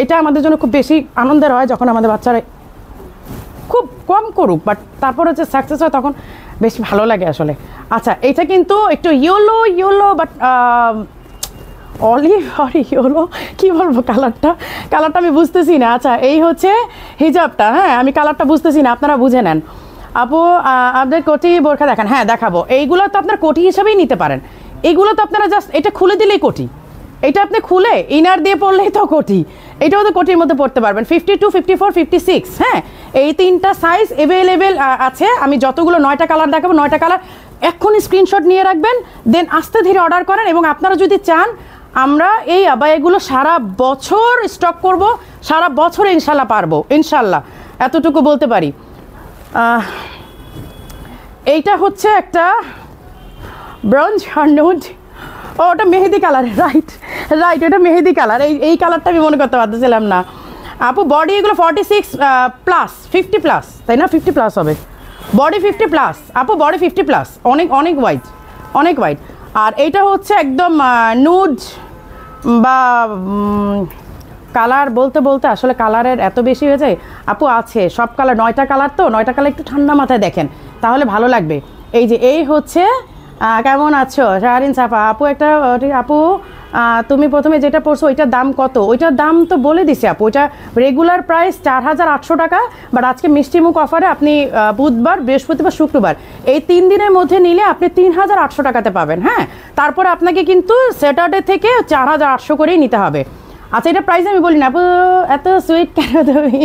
এটা আমাদের জন্য খুব বেশি আনন্দের হয় যখন আমাদের বাচ্চারা খুব কম করুক, বাট তারপর হচ্ছে সাকসেস হয়, তখন বেশি ভালো লাগে আসলে। আচ্ছা, এটা কিন্তু একটু ইয়েলো বাট অলিভ আর ইয়েলো কী বলবো, কালারটা আমি বুঝতেছি না। আচ্ছা, এই হচ্ছে হিজাবটা, হ্যাঁ আমি কালারটা বুঝতেছি না, আপনারা বুঝে নেন। আপু আপনার কোটি বোরখা দেখান, হ্যাঁ দেখাবো। এইগুলো তো আপনার কোটি হিসাবেই নিতে পারেন, এইগুলো তো আপনারা জাস্ট এটা খুলে দিলেই কোটি, এটা আপনি খুলে ইনার দিয়ে পড়লেই তো কোটি, এটাও তো কোটির মধ্যে পড়তে পারবেন। 52, 54, 56, হ্যাঁ এই তিনটা সাইজ অ্যাভেলেবেল আছে। আমি যতগুলো 9টা কালার দেখাবো, 9টা কালার এক্ষুনি স্ক্রিনশট নিয়ে রাখবেন, দেন আস্তে ধীরে অর্ডার করেন। এবং আপনারা যদি চান আমরা এই আবায়াগুলো সারা বছর স্টক করব, সারা বছর ইনশাল্লাহ পারবো, ইনশাল্লাহ এতটুকু বলতে পারি। এইটা হচ্ছে একটা ব্রঞ্জ আর নুড, ও ওটা মেহেদি কালার, রাইট এটা মেহেদি কালার। এই কালারটা আমি মনে করতে পারতেছিলাম না। আপু বডি এগুলো 46 প্লাস 50 প্লাস, তাই না? 50 প্লাস হবে বডি, 50 প্লাস আপু, বডি 50 প্লাস, অনেক ওয়াইড। আর এইটা হচ্ছে একদম নুড বা কালার বলতে আসলে কালারের এত বেশি হয়ে যায় আপু। আছে সব কালার, 9টা কালার, তো 9টা কালার একটু ঠান্ডা মাথায় দেখেন তাহলে ভালো লাগবে। এই হচ্ছে কেমন আছো শাহরিন সাফা আপু? একটা আপু তুমি প্রথমে যেটা পড়ছো ওইটার দাম কত? ওইটার দাম তো বলে দিছি আপু, ওইটা রেগুলার প্রাইস 4800 টাকা, বাট আজকে মিষ্টিমুখ অফারে আপনি বুধবার, বৃহস্পতিবার, শুক্রবার এই 3 দিনের মধ্যে নিলে আপনি 3800 টাকাতে পাবেন। হ্যাঁ, তারপরে আপনাকে কিন্তু স্যাটারডে থেকে 4800 করেই নিতে হবে। আচ্ছা, এটা প্রাইস আমি বলি না আপু, এত সুইট কেন তুমি?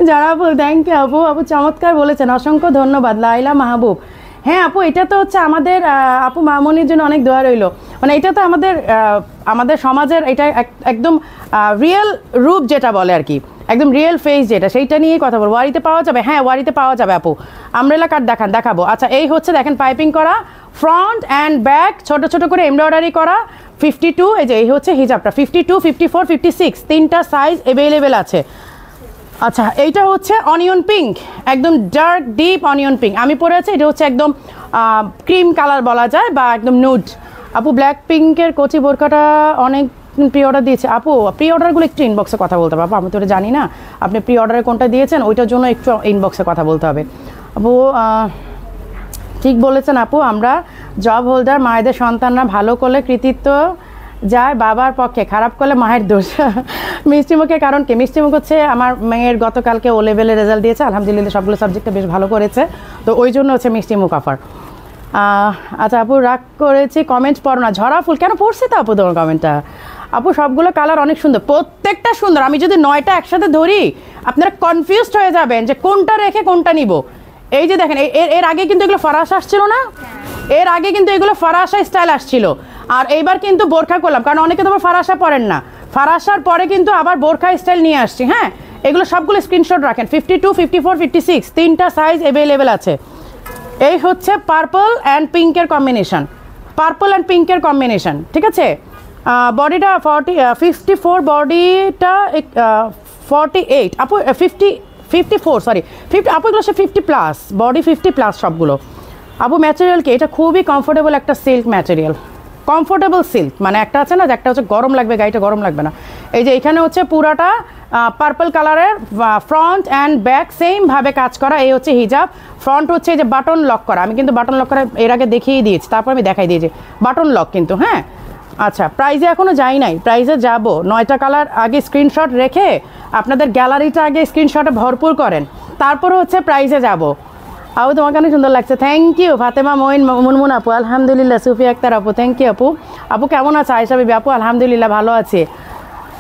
যারা আপু থ্যাংক ইউ আপু চমৎকার বলেছেন, অসংখ্য ধন্যবাদ। লাইলা মাহবুব, হ্যাঁ আপু এটা তো হচ্ছে আমাদের আপু মামনির জন্য অনেক দোয়া রইল, মানে এটা তো আমাদের সমাজের এটা একদম রিয়েল রূপ যেটা বলে আর কি, একদম রিয়েল ফেস যেটা, সেইটা নিয়েই কথা বলবো। ওয়ারিতে পাওয়া যাবে? হ্যাঁ ওয়ারিতে পাওয়া যাবে আপু। আমব্রেলা কাট দেখাবো। আচ্ছা, এই হচ্ছে দেখেন পাইপিং করা, ফ্রন্ট অ্যান্ড ব্যাক ছোট ছোট করে এমব্রয়ডারি করা, 52, এই হচ্ছে হিজাবটা 52, 54, 56 তিনটা সাইজ অ্যাভেলেবেল আছে। আচ্ছা, এইটা হচ্ছে অনিয়ন পিঙ্ক, একদম ডার্ক ডিপ অনিয়ন পিঙ্ক আমি পরে আছি। এটা হচ্ছে একদম ক্রিম কালার বলা যায় বা একদম নুড। আপু ব্ল্যাক পিঙ্কের কচি বোরকাটা অনেক প্রি অর্ডার দিয়েছে আপু, প্রি অর্ডারগুলো একটু ইনবক্সে কথা বলতে হবে আপু, আমি তো এটা জানি না আপনি প্রি অর্ডারে কোনটা দিয়েছেন, ওইটার জন্য একটু ইনবক্সে কথা বলতে হবে আপু। ঠিক বলেছেন আপু, আমরা জব হোল্ডার মায়েদের সন্তানরা ভালো করলে কৃতিত্ব যায় বাবার পক্ষে, খারাপ করলে মায়ের দোষ। মিষ্টিমুখের কারণ কি? মিষ্টিমুখ হচ্ছে আমার মেয়ের গতকালকে ও লেভেলে রেজাল্ট দিয়েছে, আলহামদুলিল্লাহ সবগুলো সাবজেক্টে বেশ ভালো করেছে, তো ওই জন্য হচ্ছে মিষ্টিমুখ অফার। আচ্ছা আপু রাগ করেছি, কমেন্ট পড়ো না। ঝরা ফুল কেন? পড়ছি তো আপু তোমার কমেন্টটা। আপু সবগুলো কালার অনেক সুন্দর, প্রত্যেকটা সুন্দর। আমি যদি 9টা একসাথে ধরি আপনারা কনফিউজড হয়ে যাবেন যে কোনটা রেখে কোনটা নিব। এই যে দেখেন, এর আগে কিন্তু এগুলো ফরাসা আসছিল না, এর আগে কিন্তু এগুলো ফরাসা স্টাইল আসছিল, আর এইবার কিন্তু বোরখা করলাম, কারণ অনেকে তোমার ফরাসা পরেন না, ফরাসার পরে কিন্তু আবার বোরখা স্টাইল নিয়ে আসছি। হ্যাঁ, এগুলো সবগুলো স্ক্রিনশট রাখেন। 52, 54, 56 তিনটা সাইজ অ্যাভেলেবেল আছে। এই হচ্ছে পার্পল অ্যান্ড পিঙ্কের কম্বিনেশন, ঠিক আছে? বডিটা 54, বডিটা 48 আপু, 54 সরি 50 আপু এগুলো 50+, বডি 50+ সবগুলো। আপু ম্যাটেরিয়াল কি? এটা খুবই কমফোর্টেবল একটা সিল্ক ম্যাটেরিয়াল, কমফোর্টেবল সিল্ক, মানে একটা আছে না যে একটা হচ্ছে গরম লাগবে গাড়িটা, গরম লাগবে না। এই যে এখানে হচ্ছে পুরাটা পার্পল কালারের ফ্রন্ট অ্যান্ড ব্যাক সেমভাবে কাজ করা। এই হচ্ছে হিজাব। ফ্রন্ট হচ্ছে এই যে বাটন লক করা, আমি কিন্তু বাটন লক করা এর আগে দেখিয়ে দিয়েছি, তারপর আমি দেখাই দিয়েছি বাটন লক কিন্তু। হ্যাঁ আচ্ছা, প্রাইজে এখনও যাই নাই, প্রাইজে যাব। 9টা কালার আগে স্ক্রিনশট রেখে আপনাদের গ্যালারিটা আগে স্ক্রিনশটে ভরপুর করেন, তারপর হচ্ছে প্রাইজে যাব। আপু তোমাকে অনেক সুন্দর লাগছে, থ্যাংক ইউ। ফাতেমা মইন মুনমুন আপু আলহামদুলিল্লাহ। সুফি আক্তার আপু থ্যাংক ইউ আপু। আপু কেমন আছে? আয়েশা বিবি আপু আলহামদুলিল্লাহ ভালো আছে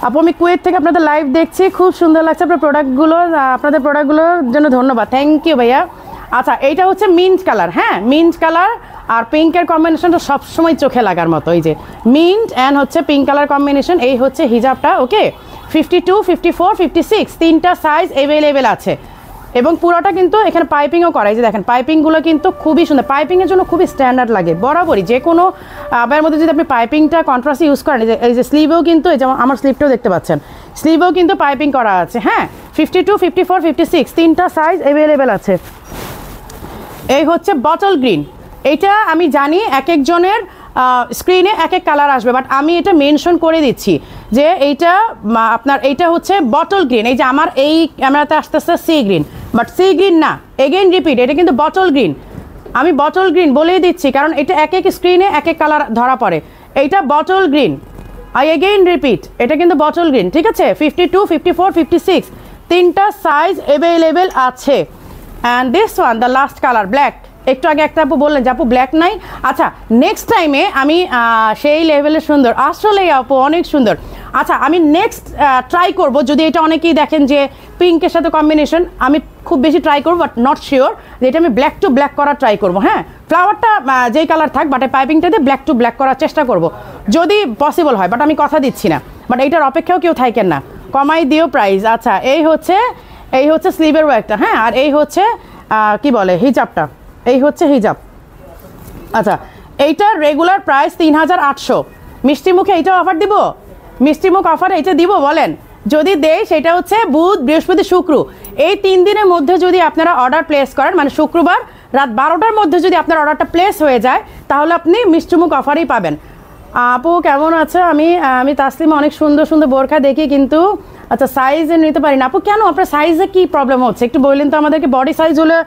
আপু। আমি কুয়েত থেকে আপনাদের লাইভ দেখছি, খুব সুন্দর লাগছে আপনার প্রোডাক্টগুলো, আপনাদের প্রোডাক্টগুলোর জন্য ধন্যবাদ, থ্যাংক ইউ ভাইয়া। আচ্ছা এইটা হচ্ছে মিন্ট কালার, হ্যাঁ মিন্ট কালার আর পিঙ্কের কম্বিনেশনটা সবসময় চোখে লাগার মতো। এই যে মিন্ট অ্যান্ড হচ্ছে পিঙ্ক কালার কম্বিনেশন। এই হচ্ছে হিজাবটা, ওকে 52, 54, 56 তিনটা সাইজ অ্যাভেলেবেল আছে এবং পুরোটা কিন্তু এখানে পাইপিংও করা। এই যে দেখেন পাইপিংগুলো কিন্তু খুবই সুন্দর, পাইপিংয়ের জন্য খুবই স্ট্যান্ডার্ড লাগে বরাবরই। যে কোনো আবার মধ্যে যদি আপনি পাইপিংটা কন্ট্রাস্ট ইউজ করেন, এই যে স্লিভেও কিন্তু, এই যেমন আমার স্লিভটাও দেখতে পাচ্ছেন, স্লিভেও কিন্তু পাইপিং করা আছে। হ্যাঁ 52, 54, 56 তিনটা সাইজ অ্যাভেলেবেল আছে। এই হচ্ছে বটল গ্রিন, এইটা আমি জানি এক একজনের স্ক্রিনে এক এক কালার আসবে, বাট আমি এটা মেনশন করে দিচ্ছি যে এইটা আপনার এইটা হচ্ছে বটল গ্রিন। এই যে আমার এই ক্যামেরাতে আসতেছে sea green, but sea green না, এগেইন রিপিট, এটা কিন্তু বটল গ্রিন। আমি বটল গ্রিন বলেই দিচ্ছি কারণ এটা এক এক স্ক্রিনে এক এক কালার ধরা পড়ে। এইটা bottle green, I again repeat, এটা কিন্তু বটল গ্রিন, ঠিক আছে। 52, 54, 56 তিনটা সাইজ অ্যাভেলেবেল আছে। And this one the last colour black. একটু আগে একটা আপু বললেন যে আপু ব্ল্যাক নাই, আচ্ছা নেক্সট টাইমে আমি সেই লেভেলের সুন্দর, আসলেই আপু অনেক সুন্দর। আচ্ছা আমি নেক্সট ট্রাই করব, যদি এটা অনেকেই দেখেন যে পিঙ্কের সাথে কম্বিনেশন, আমি খুব বেশি ট্রাই করবো বাট নট শিওর যে এটা আমি ব্ল্যাক টু ব্ল্যাক করার ট্রাই করবো। হ্যাঁ ফ্লাওয়ারটা যেই কালার থাক, বাট পাইপিংটাতে ব্ল্যাক টু ব্ল্যাক করার চেষ্টা করব যদি পসিবল হয়, বাট আমি কথা দিচ্ছি না, বাট এইটার অপেক্ষাও কেউ থাকেন না, কমাই দিও প্রাইস। আচ্ছা এই হচ্ছে স্লিভের ওয়ার্কটা, হ্যাঁ আর এই হচ্ছে কি বলে হিজাবটা, এই হচ্ছে হিজাব। আচ্ছা এইটার রেগুলার প্রাইস 3800। মিষ্টি মুখে এইটা অফার দিব, মিষ্টি মুখ অফার এইটা দিব বলেন? যদি দেই সেটা হচ্ছে বুধ বৃহস্পতি শুক্র, এই 3 দিনের মধ্যে যদি আপনারা অর্ডার প্লেস করেন, মানে শুক্রবার রাত 12টার মধ্যে যদি আপনার অর্ডারটা প্লেস হয়ে যায়, তাহলে আপনি মিষ্টি মুখ অফারই পাবেন। আপু কেমন আছে? আমি তাসলিমা, অনেক সুন্দর সুন্দর বোরখা দেখি কিন্তু আচ্ছা সাইজে নিতে পারি না। আপু কেন, আপনার সাইজে কি প্রবলেম হচ্ছে একটু বললেন তো আমাদেরকে, বডি সাইজ হলে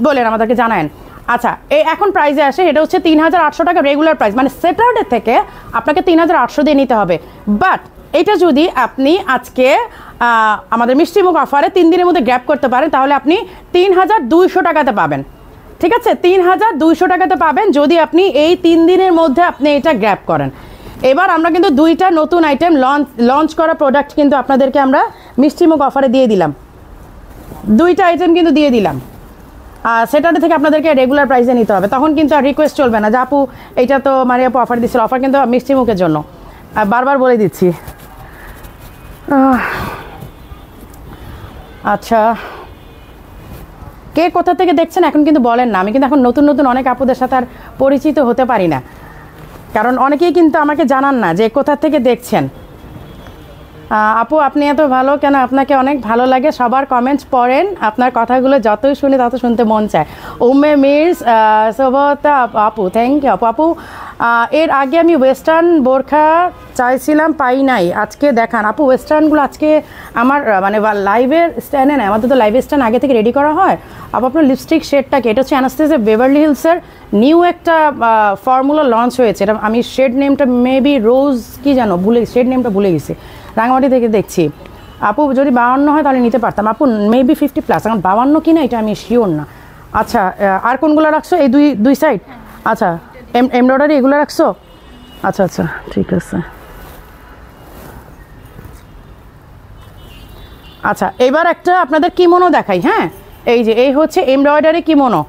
বলেন আমাদেরকে জানান। আচ্ছা এই এখন প্রাইজে আসে, এটা হচ্ছে 3800 টাকা রেগুলার প্রাইস, মানে স্যাটারডে থেকে আপনাকে 3800 দিয়ে নিতে হবে। বাট এটা যদি আপনি আজকে আমাদের মিষ্টিমুখ অফারে 3 দিনের মধ্যে গ্র্যাব করতে পারেন, তাহলে আপনি 3200 টাকাতে পাবেন, ঠিক আছে 3200 টাকাতে পাবেন যদি আপনি এই 3 দিনের মধ্যে আপনি এটা গ্র্যাব করেন। এবার আমরা কিন্তু 2টা নতুন আইটেম লঞ্চ করা প্রোডাক্ট কিন্তু আপনাদেরকে আমরা মিষ্টিমুখ অফারে দিয়ে দিলাম, 2টা আইটেম কিন্তু দিয়ে দিলাম। সেটাতে থেকে আপনাদেরকে রেগুলার প্রাইসে নিতে হবে, তখন কিন্তু আর রিকোয়েস্ট চলবে না যে আপু এইটা তো মানে আপু অফার দিচ্ছিল, অফার কিন্তু মিষ্টিমুখের জন্য, বারবার বলে দিচ্ছি। আচ্ছা কে কোথা থেকে দেখছেন এখন কিন্তু বলেন না, আমি কিন্তু এখন নতুন নতুন অনেক আপুদের সাথে আর পরিচিত হতে পারি না, কারণ অনেকেই কিন্তু আমাকে জানান না যে কোথা থেকে দেখছেন। আপু আপনি এত ভালো কেন? আপনাকে অনেক ভালো লাগে, সবার কমেন্টস পড়েন, আপনার কথাগুলো যতই শুনি তত শুনতে মন চায়। উম্মে মির্স সোভতা আপু থ্যাংক ইউ আপু। আপু এর আগে আমি ওয়েস্টার্ন বোরখা চাইছিলাম, পাই নাই, আজকে দেখান আপু। ওয়েস্টার্নগুলো আজকে আমার মানে লাইভের স্ট্যান্ডে নেয়, আমাদের তো লাইভের স্ট্যান্ড আগে থেকে রেডি করা হয়। আপু আপনার লিপস্টিক শেডটাকে, এটা হচ্ছে অ্যানাস্টেসিয়া বেভারলি হিলসের নিউ একটা ফর্মুলা লঞ্চ হয়েছে, এটা আমি শেড নেমটা মেবি রোজ কি জানো শেড নেমটা ভুলে গেছি, রাঙামাটি থেকে দেখছি। আপু যদি 52 হয় তাহলে নিতে পারতাম আপু, মেবি 50+, এখন 52 কিনা এটা আমি শিওর না। আচ্ছা আর কোনগুলো রাখছো? এই দুই সাইড, আচ্ছা এমব্রয়ডারি এগুলো রাখছো, আচ্ছা আচ্ছা ঠিক আছে। আচ্ছা এবার একটা আপনাদের কিমোনো দেখাই, হ্যাঁ এই হচ্ছে এমব্রয়ডারি কিমোনো,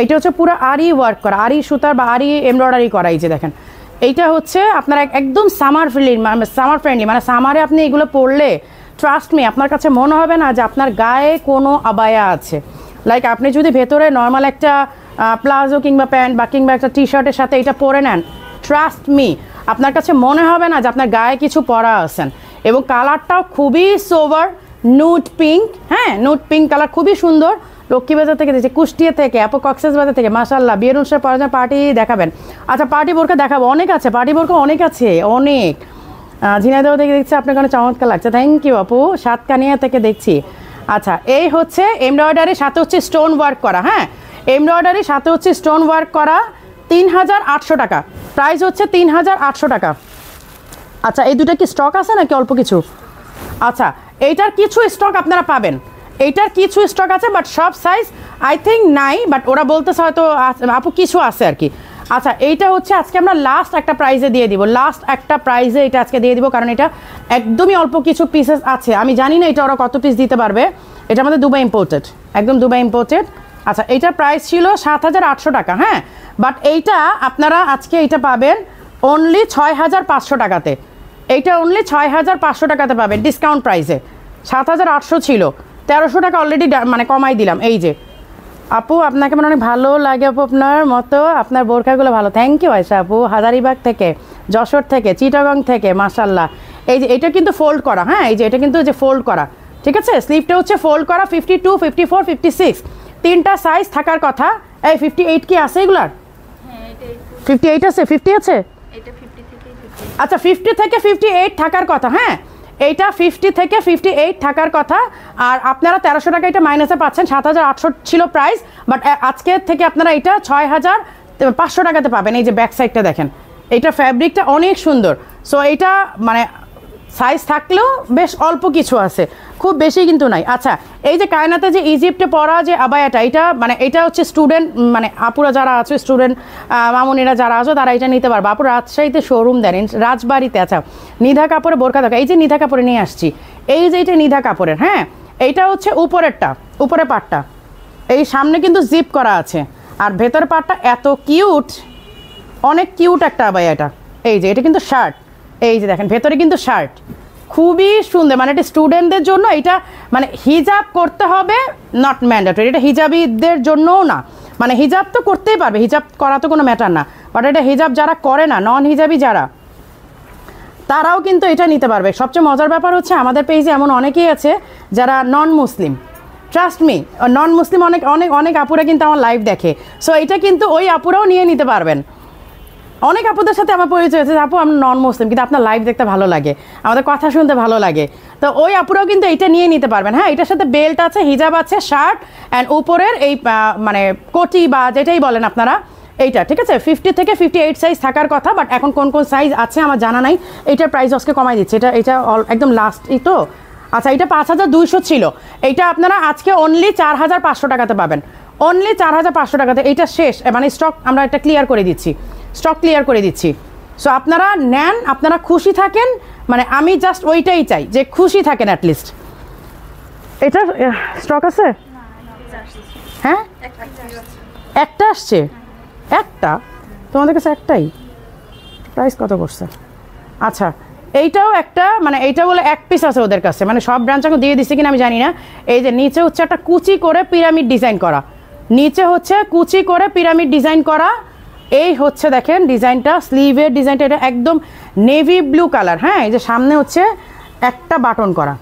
এইটা হচ্ছে পুরো আরি ওয়ার্ক করা, আরি সুতার বা আরি এমব্রয়ডারি করা। এই যে দেখেন এইটা হচ্ছে আপনার একদম সামার ফ্রেন্ডলি, মানে সামারে আপনি এগুলো পরলে ট্রাস্ট মি আপনার কাছে মনে হবে না যে আপনার গায়ে কোনো আবায়া আছে। লাইক আপনি যদি ভেতরে নর্মাল একটা প্লাজো কিংবা প্যান্ট বা কিংবা একটা টি শার্টের সাথে এটা পরে নেন, ট্রাস্ট মি আপনার কাছে মনে হবে না যে আপনার গায়ে কিছু পরা আছেন। এবং কালারটাও খুবই সোভার, নুট পিঙ্ক, হ্যাঁ নুট পিঙ্ক কালার, খুবই সুন্দর। লক্ষ্মীবাজার থেকে দিয়েছে, কুষ্টিয়া থেকে, আপু কক্সবাজার থেকে, মাশাআল্লাহ। বিয়ের অনুষ্ঠানে পরে পার্টি দেখাবেন? আচ্ছা পার্টি বোরকা দেখাবো, অনেক আছে পার্টি বোরকা, অনেক আছে অনেক। ঝিনাইদহ থেকে দেখছি, আপনাকে অনেক চমৎকার লাগছে, থ্যাংক ইউ আপু। সাতকানিয়া থেকে দেখছি। আচ্ছা এই হচ্ছে এমব্রয়ডারির সাথে হচ্ছে স্টোন ওয়ার্ক করা, হ্যাঁ এমব্রয়ডারির সাথে হচ্ছে স্টোন ওয়ার্ক করা, 3800 টাকা প্রাইস হচ্ছে, 3800 টাকা। আচ্ছা এই দুটো কি স্টক আছে নাকি অল্প কিছু? আচ্ছা এইটার কিছু স্টক আপনারা পাবেন, এইটার কিছু স্টক আছে, বাট সব সাইজ আই থিঙ্ক নাই, বাট ওরা বলতেছে হয়তো আপু কিছু আছে আর কি। আচ্ছা এইটা হচ্ছে আজকে আমরা লাস্ট একটা প্রাইজে দিয়ে দিব, লাস্ট একটা প্রাইজে এটা আজকে দিয়ে দিব, কারণ এটা একদমই অল্প কিছু পিসেস আছে। আমি জানি না এটা ওরা কত পিস দিতে পারবে, এটা আমাদের দুবাই ইম্পোর্টেড, একদম দুবাই ইম্পোর্টেড। আচ্ছা এইটার প্রাইস ছিল 7800 টাকা, হ্যাঁ বাট এইটা আপনারা আজকে এইটা পাবেন অনলি 6500 টাকাতে, এইটা অনলি 6500 টাকাতে পাবেন ডিসকাউন্ট প্রাইসে। 7800 ছিল, 1300 টাকা অলরেডি মানে কমাই দিলাম। এই যে আপু আপনাকে মানে অনেক ভালো লাগে আপু, আপনার মতো আপনার বোরখাগুলো ভালো, থ্যাংক ইউ আয়শা আপু। হাজারিবাগ থেকে, যশোর থেকে, চিটাগং থেকে, মাশাআল্লাহ। এই যে এটা কিন্তু ফোল্ড করা, হ্যাঁ এই যে এটা কিন্তু যে ফোল্ড করা, ঠিক আছে স্লিভটা হচ্ছে ফোল্ড করা, 52, 54, 56 তিনটা সাইজ থাকার কথা। এই 58 কি আছে এগুলার? 58 আছে, 50 আছে? আচ্ছা 50 থেকে 58 থাকার কথা, হ্যাঁ এইটা 50 থেকে 58 থাকার কথা। আর আপনারা 1300 টাকা এটা মাইনাসে পাচ্ছেন, 7800 ছিল প্রাইস, বাট আজকে থেকে আপনারা এটা 6500 টাকাতে পাবেন। এই যে ব্যাক সাইডটা দেখেন, এইটা ফ্যাব্রিকটা অনেক সুন্দর। সো এইটা মানে সাইজ থাকলেও বেশ অল্প কিছু আছে, খুব বেশি কিন্তু নাই। আচ্ছা এই যে কায়নাতে যে ইজিপ্টে পরা যে আবায়াটা, এটা মানে এটা হচ্ছে স্টুডেন্ট মানে আপুরা যারা আছে, স্টুডেন্ট মামুনিরা যারা আছে তারা এটা নিতে পারবে। আপুরা রাজশাহীতে শোরুম দেন, রাজবাড়িতে। আচ্ছা নিধা কাপড়ে বোরকা দেখা, এই যে নিধা কাপড়ে নিয়ে আসছি, এই যে এটা নিধা কাপড়ের, হ্যাঁ এইটা হচ্ছে উপরেরটা, উপরে পাটটা, এই সামনে কিন্তু জিপ করা আছে, আর ভেতর পাটটা এত কিউট, অনেক কিউট একটা আবায়া এটা। এই যে এটা কিন্তু শার্ট, এই যে দেখেন ভেতরে কিন্তু শার্ট, খুবই সুন্দর। মানে এটা স্টুডেন্টদের জন্য, এটা মানে হিজাব করতে হবে, নট ম্যান্ডেটরি, এটা হিজাবিদের জন্যও না, মানে হিজাব তো করতেই পারবে, হিজাব করা তো কোনো ম্যাটার না, বাট এটা হিজাব যারা করে না, নন হিজাবি যারা, তারাও কিন্তু এটা নিতে পারবে। সবচেয়ে মজার ব্যাপার হচ্ছে আমাদের পেজে এমন অনেকেই আছে যারা নন মুসলিম, ট্রাস্ট মি, নন মুসলিম অনেক অনেক অনেক আপুরা কিন্তু আমার লাইভ দেখে। সো এটা কিন্তু ওই আপুরাও নিয়ে নিতে পারবেন। অনেক আপুদের সাথে আমার পরিচয় হয়েছে, আপু আমরা নন মুসলিম কিন্তু আপনার লাইভ দেখতে ভালো লাগে, আমাদের কথা শুনতে ভালো লাগে, তো ওই আপুরাও কিন্তু এটা নিয়ে নিতে পারবেন। হ্যাঁ এটার সাথে বেল্ট আছে, হিজাব আছে, শার্ট অ্যান্ড উপরের এই মানে কোটি বা যেটাই বলেন আপনারা, এইটা ঠিক আছে 50 থেকে 58 সাইজ থাকার কথা, বাট এখন কোন কোন সাইজ আছে আমার জানা নাই। এইটার প্রাইস আজকে কমাই দিচ্ছে, এটা একদম লাস্টই তো। আচ্ছা এটা 5200 ছিল, এইটা আপনারা আজকে অনলি 4500 টাকাতে পাবেন, অনলি 4500 টাকাতে। এইটা শেষ, মানে স্টক আমরা এটা ক্লিয়ার করে দিচ্ছি, স্টক ক্লিয়ার করে দিচ্ছি। সো আপনারা নেন, আপনারা খুশি থাকেন, মানে আমি জাস্ট ওইটাই চাই যে খুশি থাকেন অ্যাটলিস্ট। এটার স্টক আছে? হ্যাঁ একটা আসছে, একটা তোমাদের কাছে একটাই, প্রাইস কত করছে? আচ্ছা এইটাও একটা, মানে এইটা বলে এক পিস আছে ওদের কাছে, মানে সব ব্রাঞ্চ এখন দিয়ে দিচ্ছে কিনা আমি জানি না। এই যে নিচে হচ্ছে একটা কুচি করে পিরামিড ডিজাইন করা, নিচে হচ্ছে কুচি করে পিরামিড ডিজাইন করা, এই হচ্ছে দেখেন ডিজাইনটা, স্লিভের ডিজাইনটা, এটা একদম নেভি ব্লু কালার। হ্যাঁ এই যে সামনে হচ্ছে একটা বাটন করা,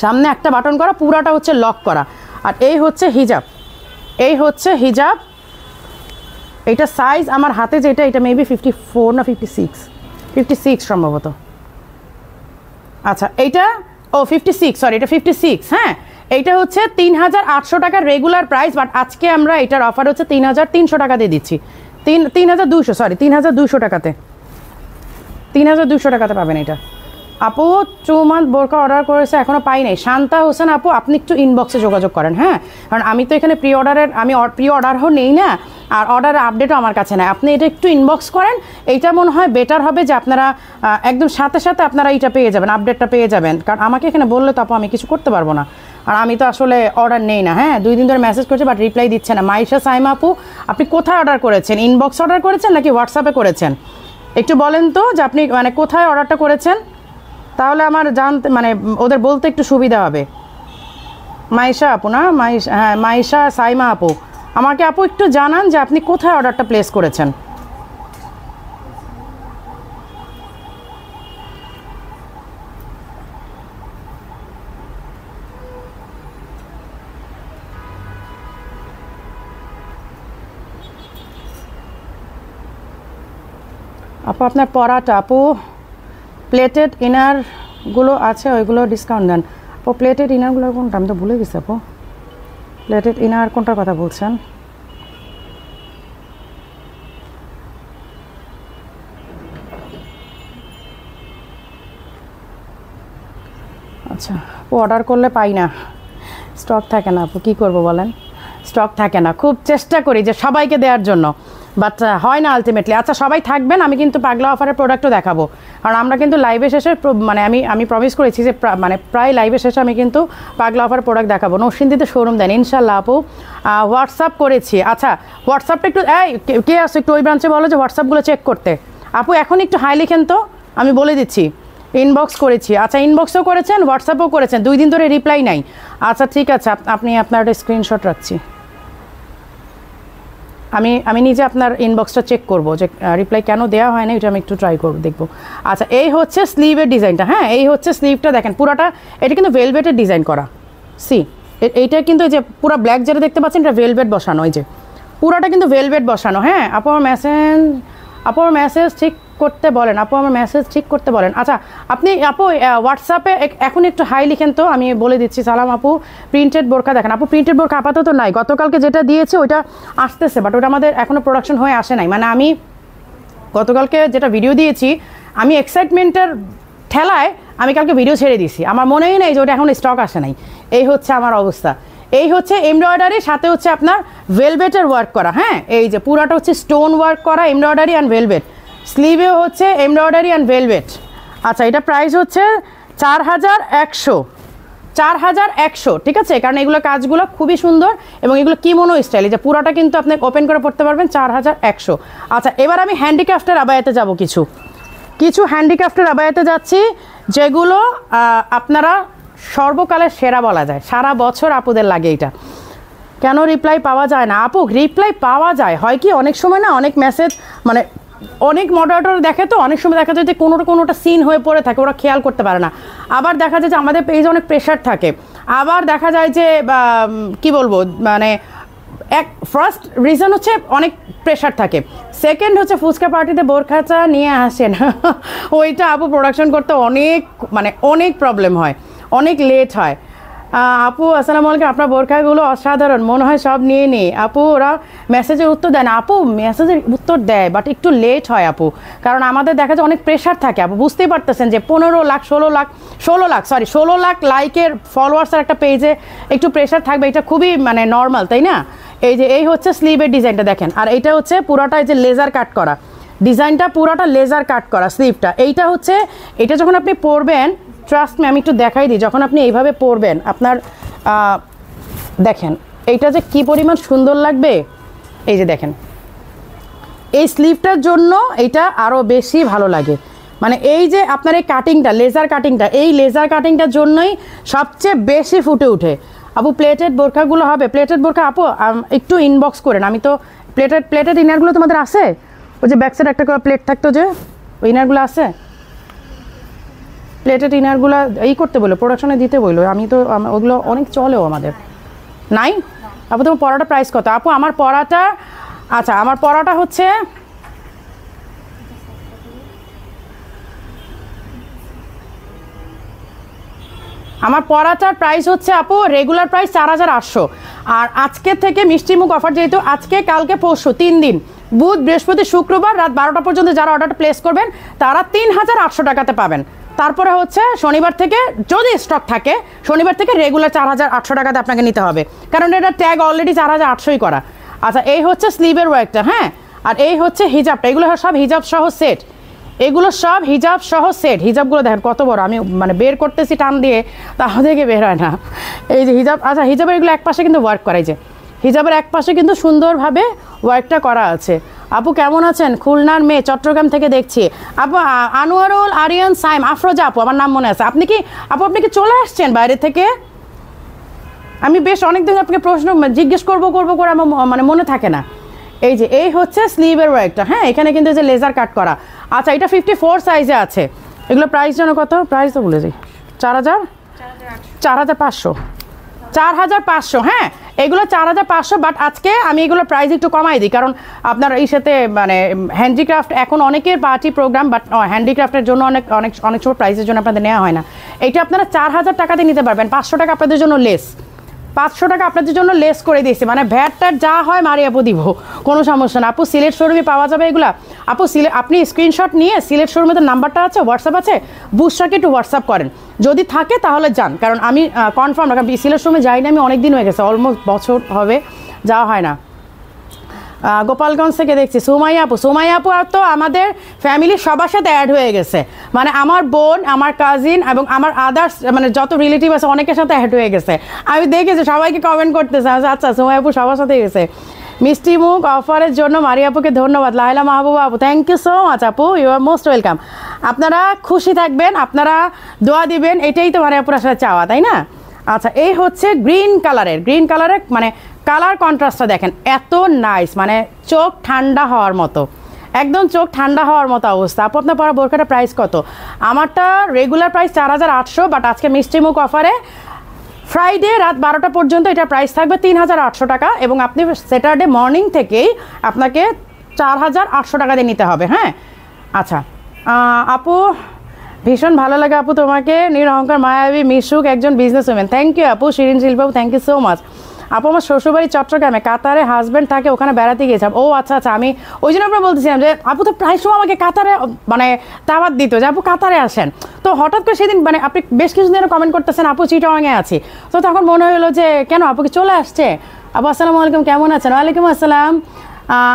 সামনে একটা বাটন করা, পুরাটা হচ্ছে লক করা। আর এই হচ্ছে হিজাব, এই হচ্ছে হিজাব। এইটা সাইজ আমার হাতে যেটা, এটা মেবি 54 না 56 সম্ভবত। আচ্ছা এইটা 56, সরি এটা 56। হ্যাঁ এইটা হচ্ছে 3800 টাকার রেগুলার প্রাইস, বাট আজকে আমরা এটার অফার হচ্ছে 3300 টাকা দিয়ে দিচ্ছি, 3200 টাকাতে, 3200 টাকাতে পাবেন এটা। আপু 2 মান্থ বোরকা অর্ডার করেছে এখনও পাই নাই, শান্তা হোসেন আপু আপনি একটু ইনবক্সে যোগাযোগ করেন। হ্যাঁ কারণ আমি তো এখানে প্রি অর্ডারও নেই না, আর অর্ডারের আপডেটও আমার কাছে নাই। আপনি এটা একটু ইনবক্স করেন, এইটা মনে হয় বেটার হবে যে আপনারা একদম সাথে সাথে আপনারা এইটা পেয়ে যাবেন, আপডেটটা পেয়ে যাবেন। কারণ আমাকে এখানে বললে তো আপু আমি কিছু করতে পারবো না, আর আমি তো আসলে অর্ডার নেই না। হ্যাঁ 2 দিন ধরে মেসেজ করছি বাট রিপ্লাই দিচ্ছে না। মাইশা সাইমা আপু আপনি কোথায় অর্ডার করেছেন, ইনবক্স অর্ডার করেছেন নাকি হোয়াটসঅ্যাপে করেছেন? একটু বলেন তো যে আপনি মানে কোথায় অর্ডারটা করেছেন, তাহলে আমার জানতে মানে ওদের বলতে একটু সুবিধা হবে। মাইশা আপু না, হ্যাঁ মাইশা সাইমা আপু, আমাকে আপু একটু জানান যে আপনি কোথায় অর্ডারটা প্লেস করেছেন। আপু আপনার পরাটা আপু প্লেটেড ইনারগুলো আছে ওইগুলো ডিসকাউন্ট দেন। আপু প্লেটেড ইনারগুলো কোনটা আমি তো ভুলে গেছি আপু, প্লেটেড ইনার কোনটার কথা বলছেন? আচ্ছা আপু অর্ডার করলে পাই না, স্টক থাকে না আপু, কী করবো বলেন, স্টক থাকে না। খুব চেষ্টা করি যে সবাইকে দেওয়ার জন্য, বাট হয় না আলটিমেটলি। আচ্ছা সবাই থাকবেন, আমি কিন্তু পাগলা অফারের প্রোডাক্টও দেখাবো, কারণ আমরা কিন্তু লাইভে শেষে মানে আমি প্রমিস করেছি যে মানে প্রায় লাইভে শেষে আমি কিন্তু পাগলা অফারের প্রোডাক্ট দেখাবো। নরসিংদীতে শোরুম দেন ইনশাল্লাহ আপু। হোয়াটসঅ্যাপ করেছি, আচ্ছা হোয়াটসঅ্যাপটা একটু কে আসো একটু ওই ব্রাঞ্চে বলো যে হোয়াটসঅ্যাপগুলো চেক করতে। আপু এখন একটু হাই লিখেন তো, আমি বলে দিচ্ছি। ইনবক্স করেছি, আচ্ছা ইনবক্সও করেছেন, হোয়াটসঅ্যাপও করেছেন, 2 দিন ধরে রিপ্লাই নাই। আচ্ছা ঠিক আছে, আপনি আপনার একটা স্ক্রিনশট রাখছি, আমি নিজে আপনার ইনবক্সটা চেক করব যে রিপ্লাই কেন দেওয়া হয় না, এটা আমি একটু ট্রাই করব, দেখবো। আচ্ছা এই হচ্ছে স্লিভের ডিজাইনটা, হ্যাঁ এই হচ্ছে স্লিভটা, দেখেন পুরাটা এটা কিন্তু ভেলভেটের ডিজাইন করা। সি এইটা কিন্তু এই যে পুরো ব্ল্যাক যেটা দেখতে পাচ্ছেন এটা ভেলভেট বসানো, এই যে পুরাটা কিন্তু ভেলভেট বসানো। হ্যাঁ আপু আমার মেসেজ ঠিক করতে বলেন, আপু আমার মেসেজ ঠিক করতে বলেন। আচ্ছা আপনি আপু হোয়াটসঅ্যাপে এখন একটু হাই লিখেন তো, আমি বলে দিচ্ছি। সালাম আপু প্রিন্টেড বোরকা দেখেন, আপু প্রিন্টেড বোরকা আপাতত নাই, গতকালকে যেটা দিয়েছে ওইটা আসতেছে, বাট ওটা আমাদের এখনও প্রোডাকশন হয়ে আসে নাই। মানে আমি গতকালকে যেটা ভিডিও দিয়েছি, আমি এক্সাইটমেন্টের ঠেলায় আমি কালকে ভিডিও ছেড়ে দিয়েছি, আমার মনেই নেই যে ওটা এখন স্টক আসে নাই। এই হচ্ছে আমার অবস্থা। এই হচ্ছে এমব্রয়ডারি, সাথে হচ্ছে আপনার ভেলভেটের ওয়ার্ক করা। হ্যাঁ এই যে পুরাটা হচ্ছে স্টোন ওয়ার্ক করা এমব্রয়ডারি অ্যান্ড ভেলভেট, স্লিভেও হচ্ছে এমব্রয়ডারি অ্যান্ড ভেলভেট। আচ্ছা এটা প্রাইস হচ্ছে 4100, ঠিক আছে, কারণ এগুলো কাজগুলো খুবই সুন্দর এবং এগুলো কিমোনো স্টাইল, যে পুরাটা কিন্তু আপনি ওপেন করে পড়তে পারবেন, 4100। আচ্ছা এবার আমি হ্যান্ডিক্রাফটের আবায়াতে যাব, কিছু হ্যান্ডিক্রাফটের আবায়াতে যাচ্ছি, যেগুলো আপনারা সর্বকালের সেরা বলা যায়, সারা বছর আপুদের লাগে। এটা কেন রিপ্লাই পাওয়া যায় না? আপু রিপ্লাই পাওয়া যায়, হয় কি অনেক সময় না অনেক মেসেজ মানে অনেক মডারেটর দেখে, তো অনেক সময় দেখা যায় যে কোনোটা সিন হয়ে পড়ে থাকে, ওরা খেয়াল করতে পারে না। আবার দেখা যায় যে আমাদের পেজে অনেক প্রেশার থাকে, আবার দেখা যায় যে কি বলবো মানে ফার্স্ট রিজন হচ্ছে অনেক প্রেশার থাকে, সেকেন্ড হচ্ছে ফুচকা পার্টিতে বোরখাচা নিয়ে আসেন ওইটা আপু প্রোডাকশন করতে অনেক প্রবলেম হয়, অনেক লেট হয়। আপু আসসালামু আলাইকুম, আপনার বোরখাগুলো অসাধারণ, মনে হয় সব নিয়ে নিই। আপু ওরা মেসেজের উত্তর দেয় না, আপু মেসেজের উত্তর দেয় বাট একটু লেট হয় আপু, কারণ আমাদের দেখা যায় অনেক প্রেশার থাকে আপু, বুঝতেই পারতেছেন যে 16 লাখ লাইকের ফলোয়ার্সের একটা পেজে একটু প্রেশার থাকবে, এটা খুবই নর্মাল, তাই না? এই হচ্ছে স্লিভের ডিজাইনটা দেখেন, আর এইটা হচ্ছে পুরাটা এই যে লেজার কাট করা ডিজাইনটা, পুরাটা লেজার কাট করা স্লিভটা। এইটা হচ্ছে এটা যখন আপনি পরবেন, ট্রাস্ট মি আমি একটু দেখাই দিই, যখন আপনি এইভাবে পরবেন আপনার দেখেন এইটা যে কি পরিমাণ সুন্দর লাগবে। এই যে দেখেন এই স্লিভটার জন্য এইটা আরও বেশি ভালো লাগে, এই যে আপনার এই কাটিংটা লেজার কাটিংটা, এই লেজার কাটিংটার জন্যই সবচেয়ে বেশি ফুটে ওঠে। আপু প্লেটেড বোরখাগুলো হবে, প্লেটেড বোরখা আপু একটু ইনবক্স করেন, আমি তো প্লেটেড ইনারগুলো তোমাদের আছে, ওই যে ব্যাক সাইড একটা করে প্লেট থাকতো যে ওই ইনারগুলো আছে, প্লেটেড ইনারগুলো করতে বললো, প্রোডাকশনে দিতে বললো, আমি তো ওগুলো অনেক চলেও আমাদের নাই। আপু তোমার পরাটা প্রাইস কত? আপু আমার পরাটা, আচ্ছা আমার পরাটা হচ্ছে আমার পরাটার প্রাইস হচ্ছে আপু রেগুলার প্রাইস 4800, আর আজকে থেকে মিষ্টিমুখ অফার, যেহেতু আজকে কালকে পরশু 3 দিন, বুধ বৃহস্পতি শুক্রবার রাত 12টা পর্যন্ত যারা অর্ডারটা প্লেস করবেন তারা 3800 টাকাতে পাবেন। তারপরে হচ্ছে শনিবার থেকে যদি স্টক থাকে, শনিবার থেকে রেগুলার 4800 টাকাতে আপনাকে নিতে হবে, কারণ এটা ট্যাগ অলরেডি 4800ই করা। আচ্ছা এই হচ্ছে স্লিভের ওয়ার্কটা, হ্যাঁ, আর এই হচ্ছে হিজাবটা, এগুলো সব হিজাব সহ সেট, এগুলো সব হিজাব সহ সেট। হিজাবগুলো দেখেন কত বড়, আমি বের করতেছি টান দিয়ে, তাও থেকে বের হয় না। এই যে হিজাব, আচ্ছা হিজাবের এগুলো এক পাশে কিন্তু ওয়ার্ক করা, এই যে হিজাবের এক পাশে কিন্তু সুন্দরভাবে ওয়ার্কটা করা আছে। আপু কেমন আছেন? খুলনার মেয়ে, চট্টগ্রাম থেকে দেখছি। আপু আনোয়ারুল আরিয়ান সাইম আফরোজা আপু, আমার নাম মনে আছে। আপনি কি চলে আসছেন বাইরে থেকে? আমি বেশ অনেকদিন আপনাকে প্রশ্ন জিজ্ঞেস করবো করে আমার মনে থাকে না। এই হচ্ছে স্লিভের ওয়ার্কটা, হ্যাঁ, এখানে কিন্তু যে লেজার কাট করা। আচ্ছা এটা 54 সাইজে আছে, এগুলো প্রাইস যেন কত? প্রাইস তো বলে যাই 4500, 4500। হ্যাঁ এগুলো 4500, বাট আজকে আমি এগুলো প্রাইস একটু কমাই দিই, কারণ আপনার এই সাথে মানে হ্যান্ডিক্রাফট এখন অনেকের পার্টি প্রোগ্রাম, বাট হ্যান্ডিক্রাফটের জন্য অনেক অনেক অনেক সময় প্রাইসের জন্য আপনাদের নেওয়া হয় না। এটা আপনারা 4000 টাকাতে নিতে পারবেন, 500 টাকা আপনাদের জন্য লেস, 500 টাকা আপনাদের জন্য লেস করে দিয়েছি, মানে ভ্যাটটার যা হয় মারি আপু দিব, কোনো সমস্যা না আপু। সিলেট শোরুমে পাওয়া যাবে এগুলা আপু। আপনি স্ক্রিনশট নিয়ে সিলেট শোরুমে তো নাম্বারটা আছে, হোয়াটসঅ্যাপ আছে, বুস্টারকে একটু হোয়াটসঅ্যাপ করেন, যদি থাকে তাহলে যান, কারণ আমি কনফার্ম না, কারণ সিলেট শোরুমে যাই না আমি অনেক দিন হয়ে গেছে, অলমোস্ট বছর হবে যাওয়া হয় না। গোপালগঞ্জ থেকে দেখছি সুমাইয়া আপু। সুমাইয়া আপু তো আমাদের ফ্যামিলির সবার সাথে অ্যাড হয়ে গেছে, মানে আমার বোন, আমার কাজিন এবং আমার আদার্স মানে যত রিলেটিভ আছে অনেকের সাথে অ্যাড হয়ে গেছে। আমি দেখেছি সবাইকে কমেন্ট করতেছে, আচ্ছা সুমাইয়া আপু সবার সাথে গেছে। মিষ্টি মুখ অফারের জন্য মারি আপুকে ধন্যবাদ। লাইলা মাহবুবা আপু, থ্যাংক ইউ সো মাচ আপু, ইউ আর মোস্ট ওয়েলকাম। আপনারা খুশি থাকবেন, আপনারা দোয়া দিবেন, এটাই তো মারি আপুর আসলে চাওয়া, তাই না? আচ্ছা, এই হচ্ছে গ্রিন কালারের মানে কালার কন্ট্রাস্টটা দেখেন এত নাইস, মানে চোখ ঠান্ডা হওয়ার মতো, একদম চোখ ঠান্ডা হওয়ার মতো অবস্থা। আপু আপনার পরা বোরকাটা প্রাইস কত? আমারটা রেগুলার প্রাইস 4800, বাট আজকে মিষ্টি মুখ অফারে ফ্রাইডে রাত 12টা পর্যন্ত এটা প্রাইস থাকবে 3800 টাকা, এবং আপনি স্যাটারডে মর্নিং থেকেই আপনাকে 4800 টাকা দিয়ে নিতে হবে। হ্যাঁ আচ্ছা আপু, ভীষণ ভালো লাগে আপু তোমাকে, নিরহংকার মায়াবী মিশুক একজন বিজনেস ওম্যান। থ্যাংক ইউ আপু। Shirin Shilpa, thank you so much আপু। আমার শ্বশুরবাড়ি চট্টগ্রামে, কাতারে হাজব্যান্ড থাকে, ওখানে বেড়াতে গিয়েছিলাম। ও আচ্ছা, আমি ওই জন্য আপনার বলতেছিলাম যে আপু তো প্রায় সময় আমাকে কাতারে মানে দাওয়াত দিত যে আপু কাতারে আসেন, তো হঠাৎ করে সেদিন মানে আপনি বেশ কিছুদিন কমেন্ট করতেছেন আপু চিটাগাংয়ে আছি, তো তখন মনে হলো যে কেন আপু কি চলে আসছে। আপু আসসালামু আলাইকুম, কেমন আছেন? ওয়ালাইকুম আসসালাম।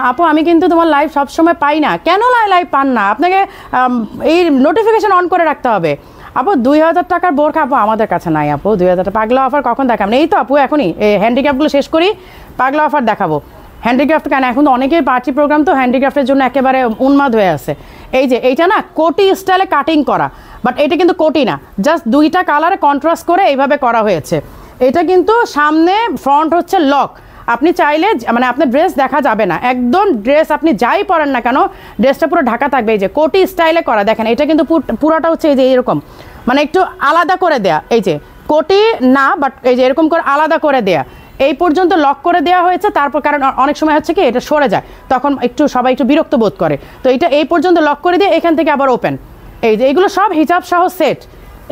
আপু আমি কিন্তু তোমার লাইভ সবসময় পাই না, কেন লাইভ পান না? আপনাকে এই নোটিফিকেশন অন করে রাখতে হবে। আপু 2000 টাকার বোরখা আপু আমাদের কাছে নাই আপু, 2000 টাকা পাগলা অফার কখন দেখাবেন? এই তো আপু এখনই এই হ্যান্ডিক্রাফটগুলো শেষ করি, পাগলা অফার দেখাবো। হ্যান্ডিক্রাফট কেন, এখন তো অনেকেই পার্টি প্রোগ্রাম, তো হ্যান্ডিক্রাফটের জন্য একেবারে উন্মাদ হয়ে আছে। এই যে এইটা না কোটি স্টাইলে কাটিং করা, বাট এটা কিন্তু কোটি না, জাস্ট দুইটা কালারে কন্ট্রাস্ট করে এইভাবে করা হয়েছে। এটা কিন্তু সামনে ফ্রন্ট হচ্ছে লক, আপনি চাইলে মানে আপনার ড্রেস দেখা যাবে না, একদম ড্রেস আপনি যাই পরেন না কেন ড্রেসটা পুরো ঢাকা থাকবে। এই যে কোটি স্টাইলে করা, দেখেন এটা কিন্তু পুরোটা হচ্ছে এই যে এরকম, মানে একটু আলাদা করে দেয়া, এই যে কোটি না বাট এই যে এরকম করে আলাদা করে দেয়া, এই পর্যন্ত লক করে দেওয়া হয়েছে। তারপর কারণ অনেক সময় হচ্ছে কি এটা সরে যায়, তখন একটু সবাই একটু বিরক্ত বোধ করে, তো এটা এই পর্যন্ত লক করে দিয়ে এখান থেকে আবার ওপেন। এই যে এগুলো সব হিজাব সহ সেট,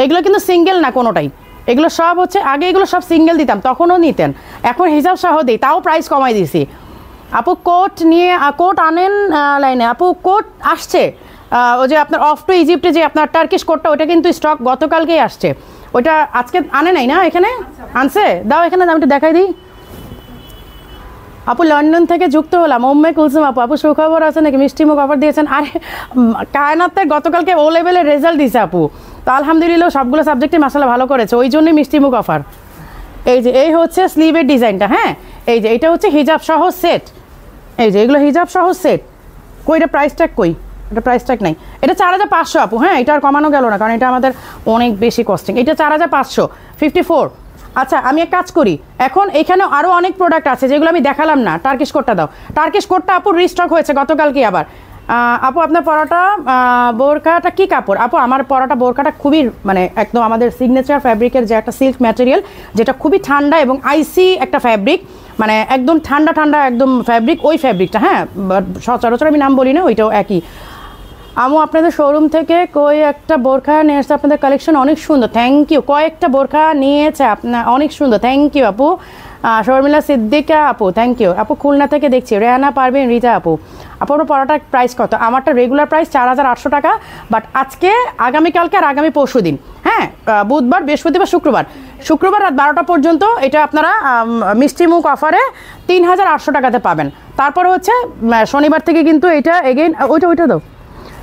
এগুলো কিন্তু সিঙ্গেল না কোনোটাই, এগুলো সব হচ্ছে আগে এগুলো সব সিঙ্গেল দিতাম তখনও নিতেন, এখন হিজাব সহ দিই, তাও প্রাইস কমাই দিছি। আপু কোট নিয়ে কোট আনেন লাইনে, আপু কোট আসছে, ওই যে আপনার অফ টু ইজিপ্টে যে আপনার টার্কিশ কোটটা, ওটা কিন্তু স্টক গতকালকেই আসছে, ওইটা আজকে আনে নাই না, এখানে আনছে, দাও এখানে আমি একটু দেখাই দিই। আপু লন্ডন থেকে যুক্ত হলাম, ওম্মে কুলসুম আপু। আপু সুখবর আছে নাকি? মিষ্টি মুখ অফার দিয়েছেন। আরে কায়নাতে গতকালকে ও লেভেলের রেজাল্ট দিয়েছে আপু, তো আলহামদুলিল্লাহ সবগুলো সাবজেক্টে মাসাল্লাহ ভালো করেছে, ওই জন্যই মিষ্টি মুখ অফার। এই যে এই হচ্ছে স্লিভের ডিজাইনটা, হ্যাঁ এই যে এটা হচ্ছে হিজাব সহ সেট, এই যে এগুলো হিজাব সহ সেট। কই এটা প্রাইস ট্যাগ কই? এটা প্রাইস ট্যাগ নাই, এটা 4500 আপু। হ্যাঁ এটা আর কমানো গেল না, কারণ এটা আমাদের অনেক বেশি কস্টিং, এটা 4500 54। আচ্ছা আমি এক কাজ করি, এখন এখানে আরও অনেক প্রোডাক্ট আছে যেগুলো আমি দেখালাম না। টার্কিশ কোটটা দাও, টার্কিশ কোটটা আপু রিস্টক হয়েছে গতকালকে আবার। আপু আপনার পরাটা বোরকাটা কি কাপড়? আপু আমার পরাটা বোরকাটা খুবই মানে একদম আমাদের সিগনেচার ফ্যাব্রিকের যে একটা সিল্ক ম্যাটেরিয়াল, যেটা খুবই ঠান্ডা এবং আইসি একটা ফ্যাব্রিক, মানে একদম ঠান্ডা ঠান্ডা একদম ফ্যাব্রিক, ওই ফ্যাব্রিকটা। হ্যাঁ সচরাচর আমি নাম বলি না, ওইটাও একই। আমু আপনাদের শোরুম থেকে কয়েকটা বোরখা নিয়ে এসছে, আপনাদের কালেকশন অনেক সুন্দর, থ্যাংক ইউ। কয়েকটা বোরখা নিয়েছে আপনার, অনেক সুন্দর, থ্যাংক ইউ আপু। শর্মিলা সিদ্দিকা আপু, থ্যাংক ইউ আপু। খুলনা থেকে দেখছি রেহানা পারবেন রিতা আপু। আপনার পড়াটার প্রাইস কত? আমারটা রেগুলার প্রাইস 4800 টাকা, বাট আজকে আগামীকালকে আর আগামী পরশু দিন, হ্যাঁ বুধবার বৃহস্পতিবার শুক্রবার রাত 12টা পর্যন্ত এটা আপনারা মিষ্টি মুখ অফারে 3800 টাকাতে পাবেন। তারপর হচ্ছে শনিবার থেকে কিন্তু এটা এগেইন ওইটা দাও,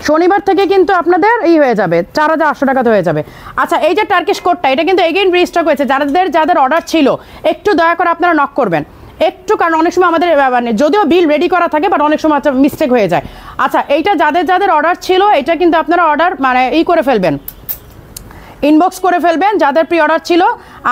শনিবার থেকে কিন্তু আপনাদের এই হয়ে যাবে 4800 টাকাতে হয়ে যাবে। আচ্ছা এই যে টার্কিশ কোটটা, এটা কিন্তু এগেইন রিস্টক হয়েছে, যাদের অর্ডার ছিল একটু দয়া করে আপনারা নক করবেন একটু, কারণ অনেক সময় আমাদের মানে যদিও বিল রেডি করা থাকে বাট অনেক সময় মিস্টেক হয়ে যায়। আচ্ছা এইটা যাদের অর্ডার ছিল এটা কিন্তু আপনারা অর্ডার মানে করে ফেলবেন, ইনবক্স করে ফেলবেন যাদের প্রি অর্ডার ছিল।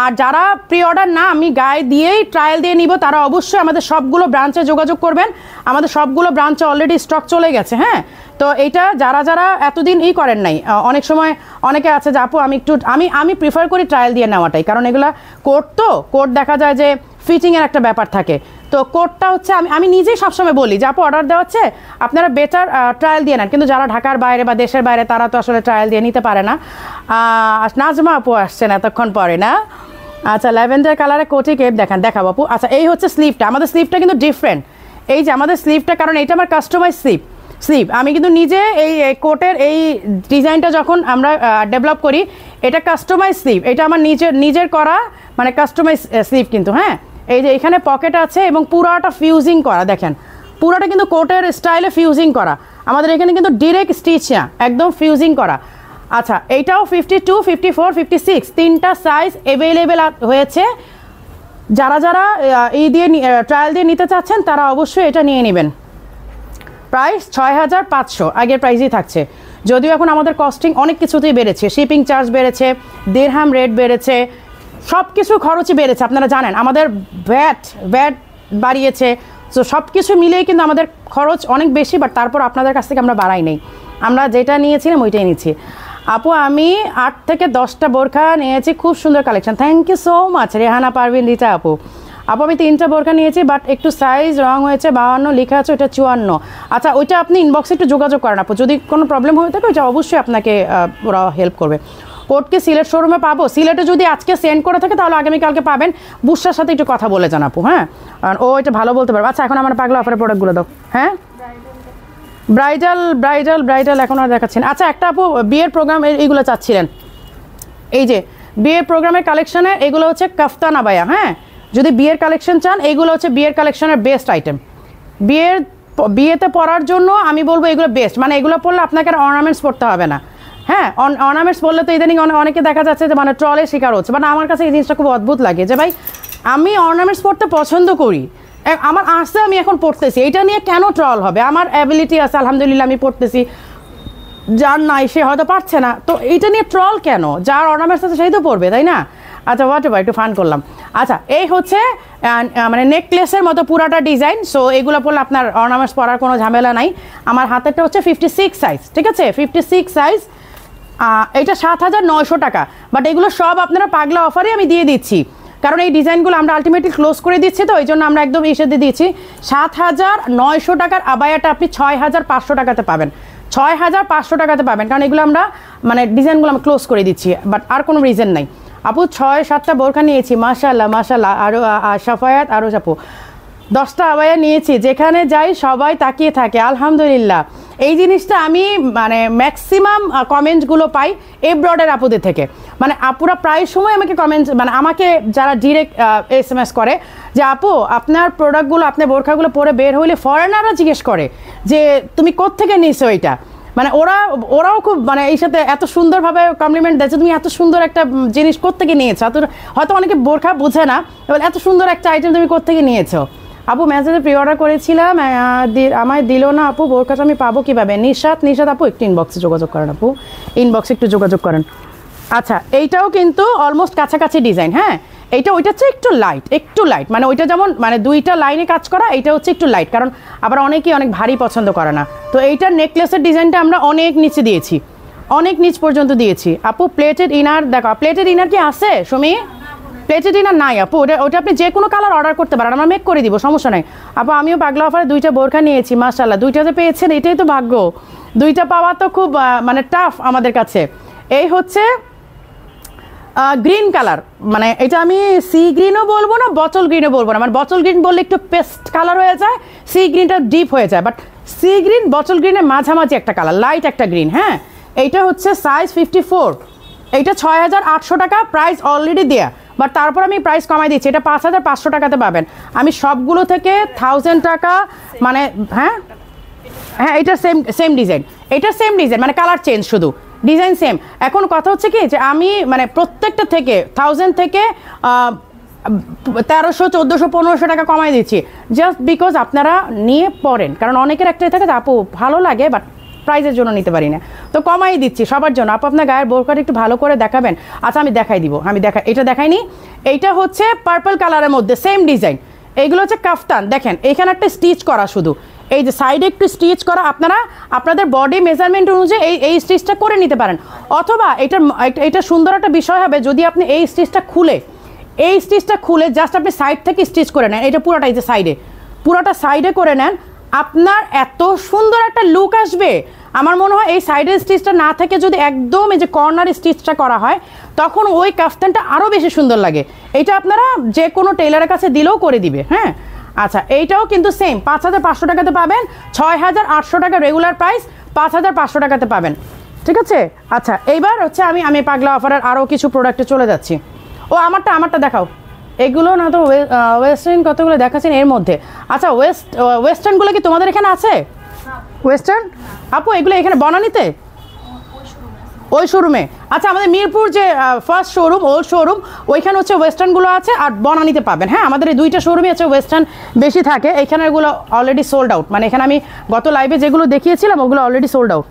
আর যারা প্রি অর্ডার না আমি গায়ে দিয়েই ট্রায়াল দিয়ে নিব, তারা অবশ্যই আমাদের সবগুলো ব্রাঞ্চে যোগাযোগ করবেন, আমাদের সবগুলো ব্রাঞ্চে অলরেডি স্টক চলে গেছে। হ্যাঁ তো এইটা যারা এতদিন করেন নাই, অনেক সময় অনেকে আছে যে আপু আমি একটু আমি প্রিফার করি ট্রায়াল দিয়ে নেওয়াটাই, কারণ এগুলা কোট তো কোট দেখা যায় যে ফিটিংয়ের একটা ব্যাপার থাকে। তো কোটটা হচ্ছে আমি নিজেই সবসময় বলি যে আপু অর্ডার দেওয়া হচ্ছে আপনারা বেটার ট্রায়াল দিয়ে নেন, কিন্তু যারা ঢাকার বাইরে বা দেশের বাইরে তারা তো আসলে ট্রায়াল দিয়ে নিতে পারে না। নাজমা আপু আসছেন এতক্ষণ পরে না? আচ্ছা, ল্যাভেন্ডার কালারে কোটি কেপ দেখাবো আপু। আচ্ছা, এই হচ্ছে স্লিভটা, আমাদের স্লিভটা কিন্তু ডিফারেন্ট। এই যে আমাদের স্লিভটা, কারণ এটা আমার কাস্টমাইজ স্লিভ আমি কিন্তু নিজে এই কোটের এই ডিজাইনটা যখন আমরা ডেভেলপ করি, এটা কাস্টমাইজ স্লিভ, এটা আমার নিজের করা মানে কাস্টমাইজ স্লিভ কিন্তু। হ্যাঁ, এই যে এখানে পকেট আছে এবং পুরাটা ফিউজিং করা, দেখেন পুরাটা কিন্তু কোটের স্টাইলে ফিউজিং করা, আমাদের এখানে কিন্তু ডিরেক্ট স্টিচ না, একদম ফিউজিং করা। আচ্ছা, এইটাও 52, 54, 56 তিনটা সাইজ অ্যাভেলেবেল হয়েছে। যারা এই দিয়ে ট্রায়াল দিয়ে নিতে চাচ্ছেন তারা অবশ্যই এটা নিয়ে নেবেন। প্রাইস 6500, আগের প্রাইসই থাকছে, যদিও এখন আমাদের কস্টিং অনেক কিছুতেই বেড়েছে, শিপিং চার্জ বেড়েছে, দিরহাম রেট বেড়েছে, সব কিছু খরচই বেড়েছে, আপনারা জানেন আমাদের ভ্যাট বাড়িয়েছে। তো সব কিছু মিলিয়ে কিন্তু আমাদের খরচ অনেক বেশি, বাট তারপর আপনাদের কাছ থেকে আমরা বাড়াই নেই, আমরা যেটা নিয়েছিলাম ওইটাই নিচ্ছি। আপু আমি 8 থেকে 10টা বোরখা নিয়েছি, খুব সুন্দর collection, thank you so much Rehana Parvin Rita আপু। আমি 3টা বোরখা নিয়েছি, বাট একটু সাইজ রং হয়েছে 52, লেখা আছে ওটা 54। আচ্ছা, ওইটা আপনি ইনবক্সে একটু যোগাযোগ করেন আপু, যদি কোনো প্রবলেম হয়ে থাকে ওইটা অবশ্যই আপনাকে ওরা হেল্প করবে। কোটকে সিলেট শোরুমে পাবো, সিলেটে যদি আজকে সেন্ড করে থাকে তাহলে আগামীকালকে পাবেন। বুসার সাথে একটু কথা বলে যান আপু, হ্যাঁ, ও এটা ভালো বলতে পারবে। আচ্ছা, এখন আমার পাগলা অফারের প্রোডাক্টগুলো দাও। হ্যাঁ, ব্রাইডাল এখন আর দেখাচ্ছেন। আচ্ছা, একটা আপু বিয়ের প্রোগ্রাম এইগুলো চাচ্ছিলেন, এই যে বিয়ের প্রোগ্রামের কালেকশনে এগুলো হচ্ছে কাফতান আবায়া। হ্যাঁ, যদি বিয়ের কালেকশন চান এইগুলো হচ্ছে বিয়ের কালেকশনের বেস্ট আইটেম, বিয়েতে পরার জন্য আমি বলবো এগুলো বেস্ট, মানে এগুলো পরলে আপনাকে আর অর্নামেন্টস পরতে হবে না। হ্যাঁ, অর্নামেন্টস বললে তো ইদানিং অনেকে দেখা যাচ্ছে যে মানে ট্রলের শিকার হচ্ছে, মানে আমার কাছে এই জিনিসটা খুব অদ্ভুত লাগে যে ভাই আমি অর্নামেন্টস পরতে পছন্দ করি, আমার আসতে আমি এখন পড়তেছি, এটা নিয়ে কেন ট্রল হবে? আমার অ্যাবিলিটি আছে আলহামদুলিল্লাহ, আমি পড়তেছি, যার নাই সে হয়তো পারছে না, তো এইটা নিয়ে ট্রল কেন? যার অর্নামেন্টস আছে সেই তো পড়বে, তাই না? আচ্ছা, হোয়াটএভার, একটু ফান করলাম। আচ্ছা, এই হচ্ছে মানে নেকলেসের মতো পুরাটা ডিজাইন, সো এগুলো পরলে আপনার অর্নামেন্টস পরার কোনো ঝামেলা নাই। আমার হাতেরটা হচ্ছে 56 সাইজ, ঠিক আছে, 56 সাইজ, এটা 7900 টাকা, বাট এগুলো সব আপনারা পাগলা অফারে আমি দিয়ে দিচ্ছি, কারণ এই ডিজাইনগুলো আমরা আলটিমেটলি ক্লোজ করে দিচ্ছি, তো এই জন্য আমরা একদম ইসে দিয়ে দিচ্ছি। 7900 টাকার আবায়াটা আপনি 6500 টাকাতে পাবেন, 6500 টাকাতে পাবেন, কারণ এগুলো আমরা মানে ডিজাইনগুলো আমরা ক্লোজ করে দিচ্ছি, বাট আর কোনো রিজন নাই। আপু 6-7টা বোরখা নিয়েছি, মাশাল্লাহ, আরও সাফায়াত, আরও আপু 10টা আবায়া নিয়েছি, যেখানে যাই সবাই তাকিয়ে থাকে, আলহামদুলিল্লাহ। এই জিনিসটা আমি মানে ম্যাক্সিমাম কমেন্টসগুলো পাই এব্রডের আপুদের থেকে, মানে আপুরা প্রায় সময় আমাকে কমেন্টস, মানে আমাকে যারা ডিরেক্ট SMS করে যে আপু আপনার প্রোডাক্টগুলো, আপনার বোরখাগুলো পরে বের হইলে ফরেনাররা জিজ্ঞেস করে যে তুমি কোত্থেকে নিয়েছো এটা, মানে ওরাও খুব মানে এই সাথে এত সুন্দরভাবে কমপ্লিমেন্ট দেয় যে তুমি এত সুন্দর একটা জিনিস কোত্থেকে নিয়েছো, হয়তো অনেকে বোরখা বোঝে না, এবার এত সুন্দর একটা আইটেম তুমি কোত্থেকে নিয়েছো। আপু মেসেজে প্রি অর্ডার করেছিলাম, আমায় দিল না আপু, বোরখাটা আমি পাবো কীভাবে? নিশাত আপু একটু ইনবক্সে যোগাযোগ করেন আপু, ইনবক্সে একটু যোগাযোগ করেন। আচ্ছা, এইটাও কিন্তু অলমোস্ট কাছাকাছি ডিজাইন। হ্যাঁ, এইটা ওইটা হচ্ছে একটু লাইট, মানে ওইটা যেমন মানে 2টা লাইনে কাজ করা, এইটা হচ্ছে একটু লাইট, কারণ আবার অনেকেই অনেক ভারী পছন্দ করে না। তো এইটার নেকলেসের ডিজাইনটা আমরা অনেক নিচে দিয়েছি, অনেক নিচ পর্যন্ত দিয়েছি। আপু প্লেটেড ইনার দেখো, প্লেটেড ইনার কি আছে সুমি? প্লেটেড ইনার নাই আপু, ওটা আপনি যে কোনো কালার অর্ডার করতে পারেন, আমরা মেক করে দিব, সমস্যা নাই আপু। আমিও পাগলা অফারে 2টা বোরখা নিয়েছি, মাশাল্লাহ, 2টাতে পেয়েছেন, এটাই তো ভাগ্য, 2টা পাওয়া তো খুব মানে টাফ আমাদের কাছে। এই হচ্ছে গ্রিন কালার, মানে এটা আমি সি গ্রিনও বলবো না, বটল গ্রিনও বলবো না, মানে বটল গ্রিন বললে একটু পেস্ট কালার হয়ে যায়, সি গ্রিনটা ডিপ হয়ে যায়, বাট সি গ্রিন বটল গ্রিনের মাঝামাঝি একটা কালার, লাইট একটা গ্রিন। হ্যাঁ, এইটা হচ্ছে সাইজ 54, এইটা 6800 টাকা প্রাইস অলরেডি দেয়া, বাট তারপর আমি প্রাইস কমাই দিচ্ছি, এটা 5500 টাকাতে পাবেন। আমি সবগুলো থেকে 1000 টাকা মানে হ্যাঁ, এটা সেম ডিজাইন, এটা সেম ডিজাইন, মানে কালার চেঞ্জ, শুধু ডিজাইন সেম। এখন কথা হচ্ছে কি যে আমি মানে প্রত্যেকটা থেকে 1000 থেকে 1300, 1400, 1500 টাকা কমাই দিচ্ছি, জাস্ট বিকজ আপনারা নিয়ে পড়েন, কারণ অনেকের একটাই থাকে যে আপু ভালো লাগে বাট প্রাইজের জন্য নিতে পারি না, তো কমাই দিচ্ছি সবার জন্য। আপু আপনার গায়ের বোরকাটা একটু ভালো করে দেখাবেন? আচ্ছা, আমি দেখাই দিব, এটা দেখাইনি, এইটা হচ্ছে পার্পল কালারের মধ্যে সেম ডিজাইন, এইগুলো হচ্ছে কাফতান। দেখেন এখানে একটা স্টিচ করা, শুধু এই যে সাইডে একটু স্টিচ করা, আপনারা আপনাদের বডি মেজারমেন্ট অনুযায়ী এই স্টিচটা করে নিতে পারেন, অথবা এটা সুন্দর একটা বিষয় হবে যদি আপনি এই স্টিচটা খুলে এই স্টিচটা খুলে জাস্ট আপনি সাইড থেকে স্টিচ করে নেন, এটা পুরোটাই যে সাইডে, পুরোটা সাইডে করে নেন, আপনার এত সুন্দর একটা লুক আসবে। আমার মনে হয় এই সাইডের স্টিচটা না থেকে যদি একদম এই যে কর্নার স্টিচটা করা হয় তখন ওই কাফতানটা আরও বেশি সুন্দর লাগে। এটা আপনারা যে কোনো টেইলারের কাছে দিলেও করে দিবে। হ্যাঁ, আচ্ছা এইটাও কিন্তু সেম 5500 টাকাতে পাবেন, 6800 টাকা রেগুলার প্রাইস, 5500 টাকাতে পাবেন। ঠিক আছে, আচ্ছা এইবার হচ্ছে আমি পাগলা অফারের আরও কিছু প্রোডাক্টে চলে যাচ্ছি। ও আমারটা দেখাও, এগুলো না তো ওয়েস্টার্ন কতগুলো দেখাচ্ছেন এর মধ্যে। আচ্ছা ওয়েস্টার্নগুলো কি তোমাদের এখানে আছে? ওয়েস্টার্ন আপু এগুলো এখানে বনানীতে ওই শোরুমে? আচ্ছা আমাদের মিরপুর যে ফার্স্ট শোরুম ওল্ড শোরুম ওইখানে হচ্ছে ওয়েস্টার্নগুলো আছে আর বনানীতে পাবেন। হ্যাঁ, আমাদের এই দুইটা শোরুমই আছে, ওয়েস্টার্ন বেশি থাকে। এখানে এগুলো অলরেডি সোল্ড আউট, মানে এখানে আমি গত লাইভে যেগুলো দেখিয়েছিলাম ওগুলো অলরেডি সোল্ড আউট।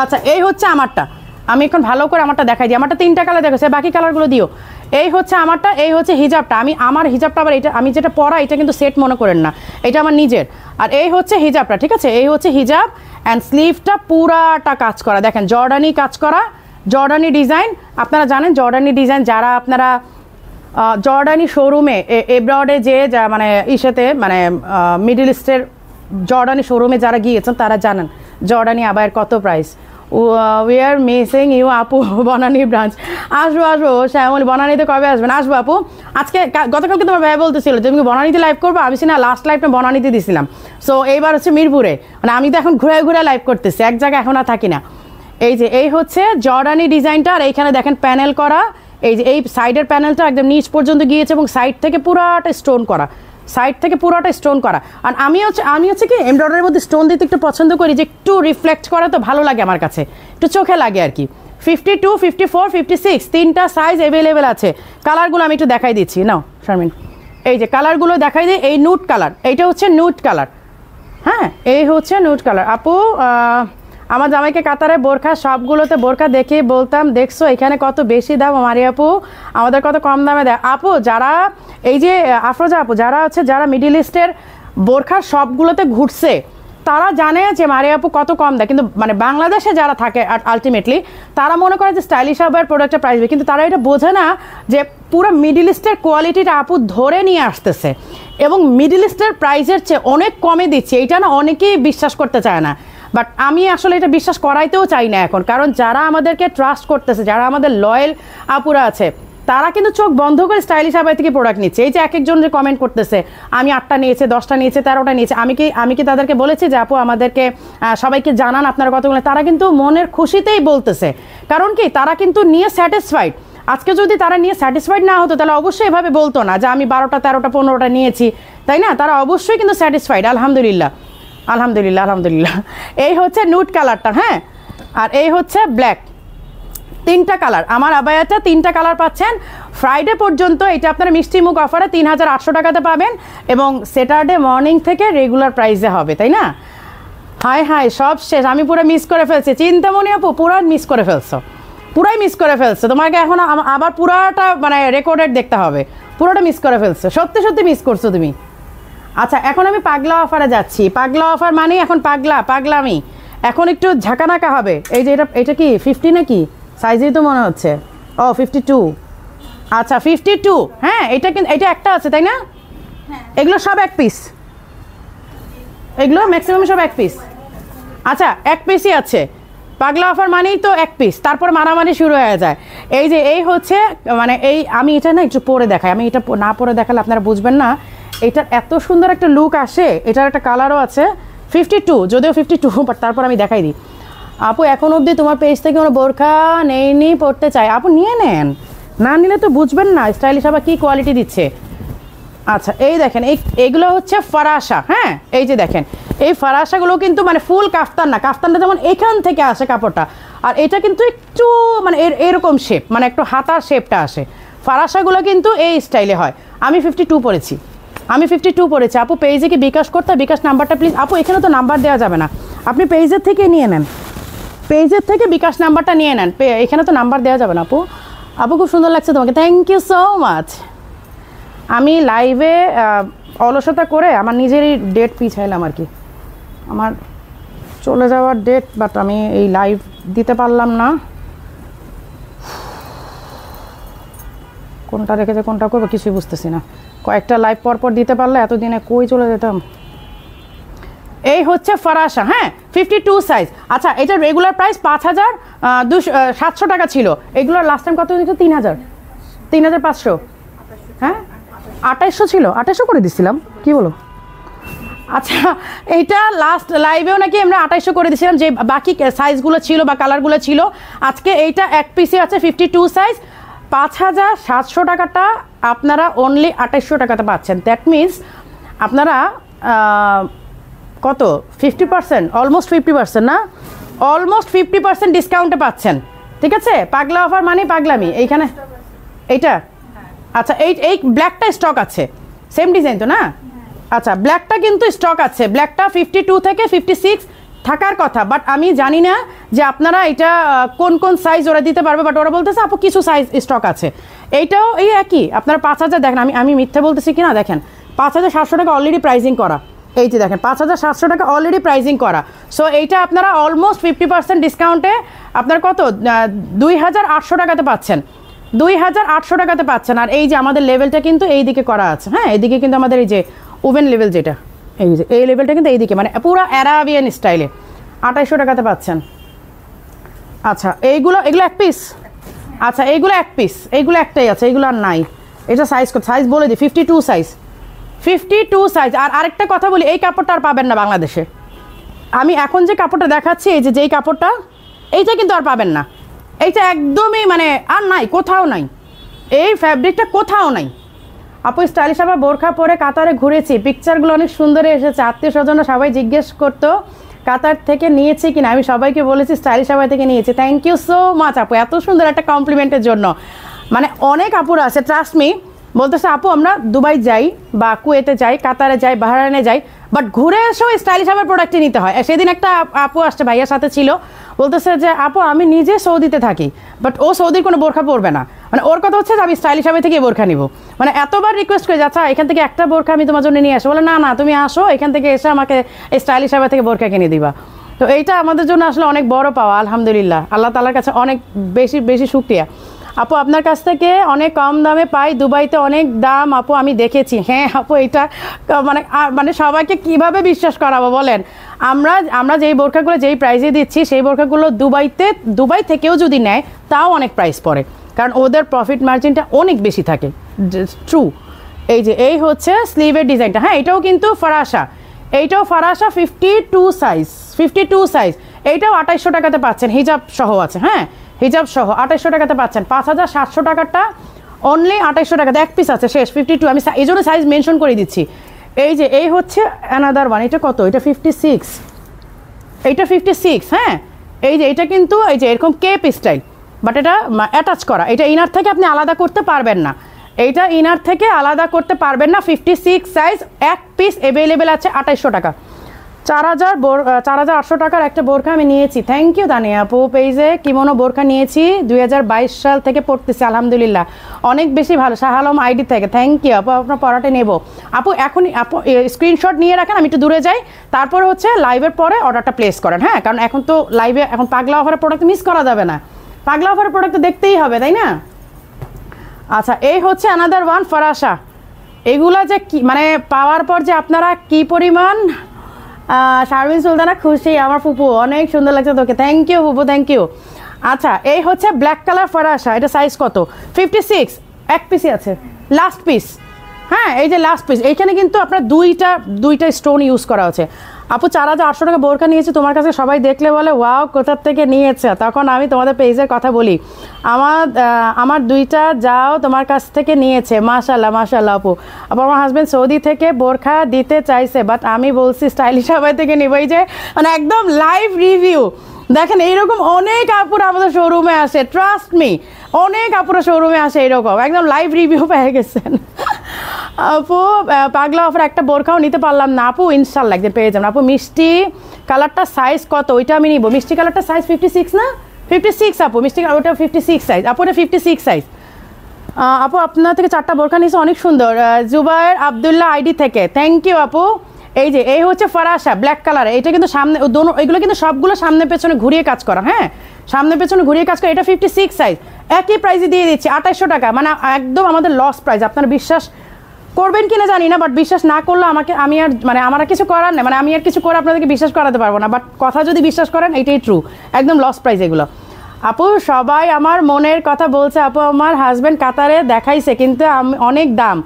আচ্ছা এই হচ্ছে আমারটা, আমি এখন ভালো করে আমারটা দেখাই দিই। আমারটা 3টা কালার দেখেছে, বাকি কালারগুলো দিও। এই হচ্ছে আমারটা, এই হচ্ছে হিজাবটা। আমার হিজাবটা আবার এটা আমি যেটা পরা এটা কিন্তু সেট মনে করেন না, এটা আমার নিজের। আর এই হচ্ছে হিজাবটা, ঠিক আছে, এই হচ্ছে হিজাব অ্যান্ড স্লিভটা পুরাটা কাজ করা, দেখেন জর্ডানি কাজ করা, জর্ডানি ডিজাইন। আপনারা জানেন জর্ডানি ডিজাইন, যারা আপনারা জর্ডানি শোরুমে এব্রডে যে মানে ইসেতে মানে মিডল ইস্টের জর্ডানি শোরুমে যারা গিয়েছেন তারা জানেন জর্ডানি আবার কত price. We are missing you আপু, বনানী ব্রাঞ্চ। আসবো শ্যামলী, বনানীতে কবে আসবেন? আসবো আপু। আজকে গতকালকে তোমার ভাই বলতেছিল তুমি বনানীতে লাইভ করবো, আমি না লাস্ট লাইভটা বনানীতে দিছিলাম। সো এইবার হচ্ছে মিরপুরে, মানে আমি তো এখন ঘুরে লাইভ করতেছি, এক জায়গায় এখন আর থাকি না। এই হচ্ছে জর্ডানি ডিজাইনটা, আর এইখানে দেখেন প্যানেল করা, এই যে এই সাইডের প্যানেলটা একদম নিচ পর্যন্ত গিয়েছে এবং সাইড থেকে পুরাটা স্টোন করা, সাইড থেকে পুরোটা স্টোন করা। আর আমি হচ্ছে কি এমব্রয়ডারির মধ্যে স্টোন দিতে একটু পছন্দ করি, যে একটু রিফ্লেক্ট করা তো ভালো লাগে আমার কাছে, একটু চোখে লাগে আর কি। 52, 54, 56 তিনটা সাইজ অ্যাভেলেবেল আছে। কালারগুলো আমি একটু দেখাই দিচ্ছি, নাও শারমিন, এই যে কালারগুলো দেখাই দিই। এই নুট কালার, এইটা হচ্ছে নুট কালার। হ্যাঁ, এই হচ্ছে নুট কালার। আপু আমার জামাইকে কাতারে বোরখা, সবগুলোতে বোরখা দেখে বলতাম দেখছো এখানে কত বেশি দাম, মারি আপু আমাদের কত কম দামে দেয়। আপু যারা এই যে আফরোজা আপু যারা হচ্ছে যারা মিডল ইস্টের বোরখার সবগুলোতে ঘুরছে তারা জানে যে মারি আপু কত কম দেয়, কিন্তু মানে বাংলাদেশে যারা থাকে আলটিমেটলি তারা মনে করে যে স্টাইলিশ আবার প্রোডাক্টের প্রাইস, কিন্তু তারা এটা বোঝে না যে পুরো মিডল ইস্টের কোয়ালিটিটা আপু ধরে নিয়ে আসতেছে এবং মিডল ইস্টের প্রাইসের চেয়ে অনেক কমে দিচ্ছে। এইটা না অনেকেই বিশ্বাস করতে চায় না, বাট আমি আসলে এটা বিশ্বাস করাইতেও চাই না এখন, কারণ যারা আমাদেরকে ট্রাস্ট করতেছে, যারা আমাদের লয়াল আপুরা আছে তারা কিন্তু চোখ বন্ধ করে স্টাইলিশ আবাই থেকে প্রোডাক্ট নিচ্ছে। এই যে এক একজন যে কমেন্ট করতেছে আমি 8টা নিয়েছে, 10টা নিয়েছে, 13টা নিয়েছে, আমি কি তাদেরকে বলেছি যে আপু আমাদেরকে সবাইকে জানান আপনারা কতগুলো, তারা কিন্তু মনের খুশিতেই বলতেছে, কারণ কি তারা কিন্তু নিয়ে স্যাটিসফাইড। আজকে যদি তারা নিয়ে স্যাটিসফাইড না হতো তাহলে অবশ্যই এভাবে বলতো না যে আমি 12টা 13টা 15টা নিয়েছি, তাই না? তারা অবশ্যই কিন্তু স্যাটিসফাইড। আলহামদুলিল্লাহ আলহামদুলিল্লাহ আলহামদুলিল্লাহ। এই হচ্ছে নুট কালারটা, হ্যাঁ, আর এই হচ্ছে ব্ল্যাক। 3টা কালার, আমার আবায়াটা 3টা কালার পাচ্ছেন। ফ্রাইডে পর্যন্ত এটা আপনারা মিষ্টি মুখ অফারে 3800 টাকাতে পাবেন এবং স্যাটারডে মর্নিং থেকে রেগুলার প্রাইসে হবে, তাই না? হাই সব শেষ, আমি পুরো মিস করে ফেলছি। চিন্তামণি আপু পুরো মিস করে ফেলছো, পুরাই মিস করে ফেলছো, তোমাকে এখন আবার পুরাটা মানে রেকর্ডেড দেখতে হবে, পুরোটা মিস করে ফেলছো, সত্যি মিস করছো তুমি। আচ্ছা এখন আমি পাগলা অফারে যাচ্ছি। পাগলা অফার মানে এখন পাগলামি, এখন একটু ঝাঁকানাকা হবে। এই যে এটা কি 50 নাকি সাইজেই তো মনে হচ্ছে, ও 52। আচ্ছা 52, হ্যাঁ এটা কিন্তু এটা একটা আছে তাই না? এগুলো সব এক পিস, এগুলো ম্যাক্সিমাম সব এক পিস। আচ্ছা এক পিসই আছে, পাগলা অফার মানেই তো এক পিস, তারপর মারামারি শুরু হয়ে যায়। এই যে এই হচ্ছে মানে এই আমি এটা না একটু পরে দেখাই, আমি এটা না পরে দেখালে আপনারা বুঝবেন না এটার এত সুন্দর একটা লুক আসে। এটার একটা কালারও আছে 52, যদিও 52 বাট তারপর আমি দেখাই দিই। আপু এখন অবধি তোমার পেজ থেকে কোনো বোরখা নেইনি, পড়তে চাই। আপু নিয়ে নেন, না নিলে তো বুঝবেন না স্টাইলিশ আবার কী কোয়ালিটি দিচ্ছে। আচ্ছা এই দেখেন এইগুলো হচ্ছে ফরাসা, হ্যাঁ এই যে দেখেন এই ফরাসাগুলো কিন্তু মানে ফুল কাফতান না, কাফতানটা যেমন এখান থেকে আসে কাপড়টা, আর এটা কিন্তু একটু মানে এরকম শেপ, মানে একটু হাতার শেপটা আসে। ফরাসাগুলো কিন্তু এই স্টাইলে হয়। আমি 52 পরেছি, আপু পেজে কি বিকাশ করতে, বিকাশ নাম্বারটা প্লিজ। আপু এখানে তো নাম্বার দেওয়া যাবে না, আপনি পেজের থেকে নিয়ে নেন, পেজের থেকে বিকাশ নাম্বারটা নিয়ে নেন, এখানে তো নাম্বার দেওয়া যাবে না। আপু খুব সুন্দর লাগছে তোমাকে, থ্যাংক ইউ সো মাচ। আমি লাইভে অলসতা করে আমার নিজেরই ডেট পিছাইলাম আর কি, আমার চলে যাওয়ার ডেট, বাট আমি এই লাইভ দিতে পারলাম না। কোনটা রেখেছে কোনটা করবো কিছুই বুঝতেছি না। কয়েকটা লাইভ পরপর দিতে পারলে এতদিনে কই চলে যেতাম। এই হচ্ছে ফরাসা, হ্যাঁ 52 সাইজ। আচ্ছা এটা রেগুলার প্রাইস 5,700 টাকা ছিল, এগুলোর লাস্ট টাইম কত ছিল? 3,500। হ্যাঁ 2800 ছিল, 2800 করে দিচ্ছিলাম কি বলো? আচ্ছা এইটা লাস্ট লাইভেও নাকি আমরা 2800 করে দিয়েছিলাম, যে বাকি সাইজগুলো ছিল বা কালারগুলো ছিল। আজকে এইটা এক পিসে আছে 52 সাইজ, 5,700 টাকাটা আপনারা অনলি 2800 টাকাতে পাচ্ছেন। দ্যাট মিনস আপনারা কত 50%, অলমোস্ট 50% না, অলমোস্ট 50% ডিসকাউন্টে পাচ্ছেন। ঠিক আছে, পাগলা অফার মানে পাগলামি এইখানে। এইটা আচ্ছা এই ব্ল্যাকটা স্টক আছে, সেম ডিজাইন তো না? আচ্ছা ব্ল্যাকটা কিন্তু স্টক আছে, ব্ল্যাকটা 52 থেকে 56 থাকার কথা, বাট আমি জানি না যে আপনারা এটা কোন কোন সাইজ ওরা দিতে পারবে, বাট ওরা বলতেছে আপু কিছু সাইজ স্টক আছে। এইটাও এই একই, আপনারা 5,000 দেখেন, আমি মিথ্যে বলতেছি কিনা দেখেন, 5,700 টাকা অলরেডি প্রাইজিং করা, এই যে দেখেন 5,700 টাকা অলরেডি প্রাইজিং করা। সো এইটা আপনারা অলমোস্ট 50% ডিসকাউন্টে আপনার কত 2,800 টাকাতে পাচ্ছেন, 2,800 টাকাতে পাচ্ছেন। আর এই যে আমাদের লেভেলটা কিন্তু এই দিকে করা আছে, হ্যাঁ এইদিকে কিন্তু আমাদের এই যে ওভেন লেভেল যেটা, এই যে এই লেভেলটা কিন্তু এইদিকে, মানে পুরো অ্যারাবিয়ান স্টাইলে 2,800 টাকাতে পাচ্ছেন। আচ্ছা এগুলো এক পিস, আচ্ছা এইগুলো এক পিস, এইগুলো একটাই আছে, এইগুলো আর নাই। এটা সাইজ বলে দিই 52 সাইজ, 52 সাইজ। আর আরেকটা কথা বলি, এই কাপড়টা আর পাবেন না বাংলাদেশে। আমি এখন যে কাপড়টা দেখাচ্ছি, এই যে যেই কাপড়টা, এইটা কিন্তু আর পাবেন না, এইটা একদমই মানে আর নাই, কোথাও নাই, এই ফ্যাব্রিকটা কোথাও নাই। আপু স্টাইলিশ আবার বোরখা পরে কাতারে ঘুরেছি, পিকচারগুলো অনেক সুন্দর এসেছে, আত্মীয় স্বজনরা সবাই জিজ্ঞেস করতো কাতার থেকে নিয়েছি কিনা, আমি সবাইকে বলেছি স্টাইলিশ আবার থেকে নিয়েছি। থ্যাংক ইউ সো মাচ আপু এত সুন্দর একটা কমপ্লিমেন্টের জন্য। মানে অনেক আপুরা আছে ট্রাস্ট মি, বলতেছে আপু আমরা দুবাই যাই বা কুয়েতে যাই, কাতারে যাই, বাহরাইনে যাই, বাট ঘুরে এসেও স্টাইলিশ আবার প্রোডাক্টই নিতে হয়। সেদিন একটা আপু আসছে, ভাইয়ার সাথে ছিল, বলতেছে যে আপু আমি নিজে সৌদিতে থাকি, বাট ও সৌদির কোনো বোরখা পরবে না, মানে ওর কথা হচ্ছে যে আমি স্টাইলিশ আবার থেকে বোরখা নিব। মানে এতবার রিকোয়েস্ট করে যাচ্ছা এখান থেকে একটা বোরখা আমি তোমার জন্য নিয়ে আসো, বলে না না তুমি আসো এখান থেকে এসে আমাকে স্টাইলিশ আবার থেকে বোরখা কিনে দিবা। তো এইটা আমাদের জন্য আসলে অনেক বড় পাওয়া, আলহামদুলিল্লাহ, আল্লাহ তাআলার কাছে অনেক বেশি বেশি শুকরিয়া। আপু আপনার কাছ থেকে অনেক কম দামে পাই, দুবাইতে অনেক দাম আপু আমি দেখেছি। হ্যাঁ আপু এটা মানে সবাইকে কিভাবে বিশ্বাস করাবো বলেন? আমরা যেই বোরখাগুলো যেই প্রাইসে দিচ্ছি, সেই বোরখাগুলো দুবাই থেকেও যদি নেয় তাও অনেক প্রাইস পড়ে, কারণ ওদের প্রফিট মার্জিনটা অনেক বেশি থাকে। ট্রু। এই হচ্ছে স্লিভের ডিজাইনটা, হ্যাঁ এটাও কিন্তু ফরাসা, এইটাও ফরাসা 52 সাইজ, এইটাও 2,800 টাকাতে পাচ্ছেন, হিজাব সহ আছে, হ্যাঁ হিজাব সহ 2,800 টাকাতে পাচ্ছেন। 5,700 টাকাটা অনলি 2,800 টাকাতে এক পিস আছে, শেষ 52। আমি এই জন্য সাইজ মেনশন করে দিচ্ছি। এই হচ্ছে অ্যানাদার ওয়ান, এটা কত? এটা 56, এইটা 56, হ্যাঁ এইটা কিন্তু এই যে এরকম কেপ স্টাইল, বাট এটা অ্যাটাচ করা, এটা ইনার থেকে আপনি আলাদা করতে পারবেন না, এইটা ইনার থেকে আলাদা করতে পারবেন না। 56 সাইজ এক পিস অ্যাভেলেবেল আছে 2,800 টাকা। 4,800 টাকার একটা বোরখা আমি নিয়েছি। থ্যাংক ইউ তানিয়া আপু, পেজে কিমোনো বোরখা নিয়েছি 2022 সাল থেকে পড়তেছি, আলহামদুলিল্লাহ অনেক বেশি ভালো। শাহ আলম আইডি থেকে থ্যাংক ইউ আপু, আপনার পড়াটা নেব আপু। এখনই আপু স্ক্রিনশট নিয়ে রাখেন, আমি একটু দূরে যাই, তারপর হচ্ছে লাইভের পরে অর্ডারটা প্লেস করেন, হ্যাঁ কারণ এখন তো লাইভে এখন পাগলা অফারের প্রোডাক্ট মিস করা যাবে না, পাগলা অফারের প্রোডাক্ট তো দেখতেই হবে তাই না? আচ্ছা এই হচ্ছে অ্যানাদার ওয়ান ফরাসা। এগুলা যে কি মানে পাওয়ার পর যে আপনারা কি পরিমাণ শারমিন সুলতানা খুশি, আমার ফুপু অনেক সুন্দর লাগছে তোকে, থ্যাংক ইউ ফুপু, থ্যাংক ইউ। আচ্ছা এই হচ্ছে ব্ল্যাক কালার ফরাসা, এটা সাইজ কত? 56, এক পিসই আছে, লাস্ট পিস, হ্যাঁ এই যে লাস্ট পিস। এইখানে কিন্তু আপনার দুইটা স্টোন ইউজ করা আছে। আপু 4,800 টাকা বোরখা নিয়েছে, তোমার কাছে সবাই দেখলে বলে ওয়াও কোথার থেকে নিয়েছে, তখন আমি তোমাদের পেজের কথা বলি, আমার দুইটা যাও তোমার কাছ থেকে নিয়েছে, মাশাল্লাহ মাশাল্লাহ আপু। আমার হাজব্যান্ড সৌদি থেকে বোরখা দিতে চাইছে, বাট আমি বলছি স্টাইলিশ সবাই থেকে নিব। এই যে মানে একদম লাইভ রিভিউ দেখেন, এইরকম অনেক আপুরা আমাদের শোরুমে আসে, ট্রাস্ট মি অনেক আপুরা শোরুমে আসে, এরকম একদম লাইভ রিভিউ পেয়ে গেছেন। আপু পাগলা অফার একটা বোরখাও নিতে পারলাম না আপু, ইনশাল্লাহ একদিন পেয়ে যাবেন আপু। মিষ্টি কালারটা সাইজ কত? ওইটা আমি নিব। মিষ্টি কালারটা সাইজ 56 না? 56 আপু, মিষ্টি কালার ওটা 56 সাইজ আপু, ওটা 56 সাইজ আপু। আপনার থেকে 4টা বোরখা নিয়েছে, অনেক সুন্দর। জুবায়ের আবদুল্লাহ আইডি থেকে থ্যাংক ইউ আপু। এই হচ্ছে ফরাসা ব্ল্যাক কালার, এটা কিন্তু সামনে এগুলো কিন্তু সবগুলো সামনে পেছনে ঘুরিয়ে কাজ করা, হ্যাঁ সামনে পেছনে ঘুরিয়ে কাজ করে। এটা 56 সাইজ, একই প্রাইসে দিয়ে দিচ্ছি 2800 টাকা, মানে একদম আমাদের লস প্রাইস। আপনারা বিশ্বাস করবেন কিনা জানি না, বাট বিশ্বাস না করলে আমি আর মানে আমার আর কিছু করার নেই, মানে আমি আর কিছু করে আপনাদেরকে বিশ্বাস করাতে পারবো না, বাট কথা যদি বিশ্বাস করেন এটাই ট্রু, একদম লস প্রাইস এগুলো। আপু সবাই আমার মনের কথা বলছে, আপু আমার হাজব্যান্ড কাতারে দেখাইছে কিন্তু অনেক দাম,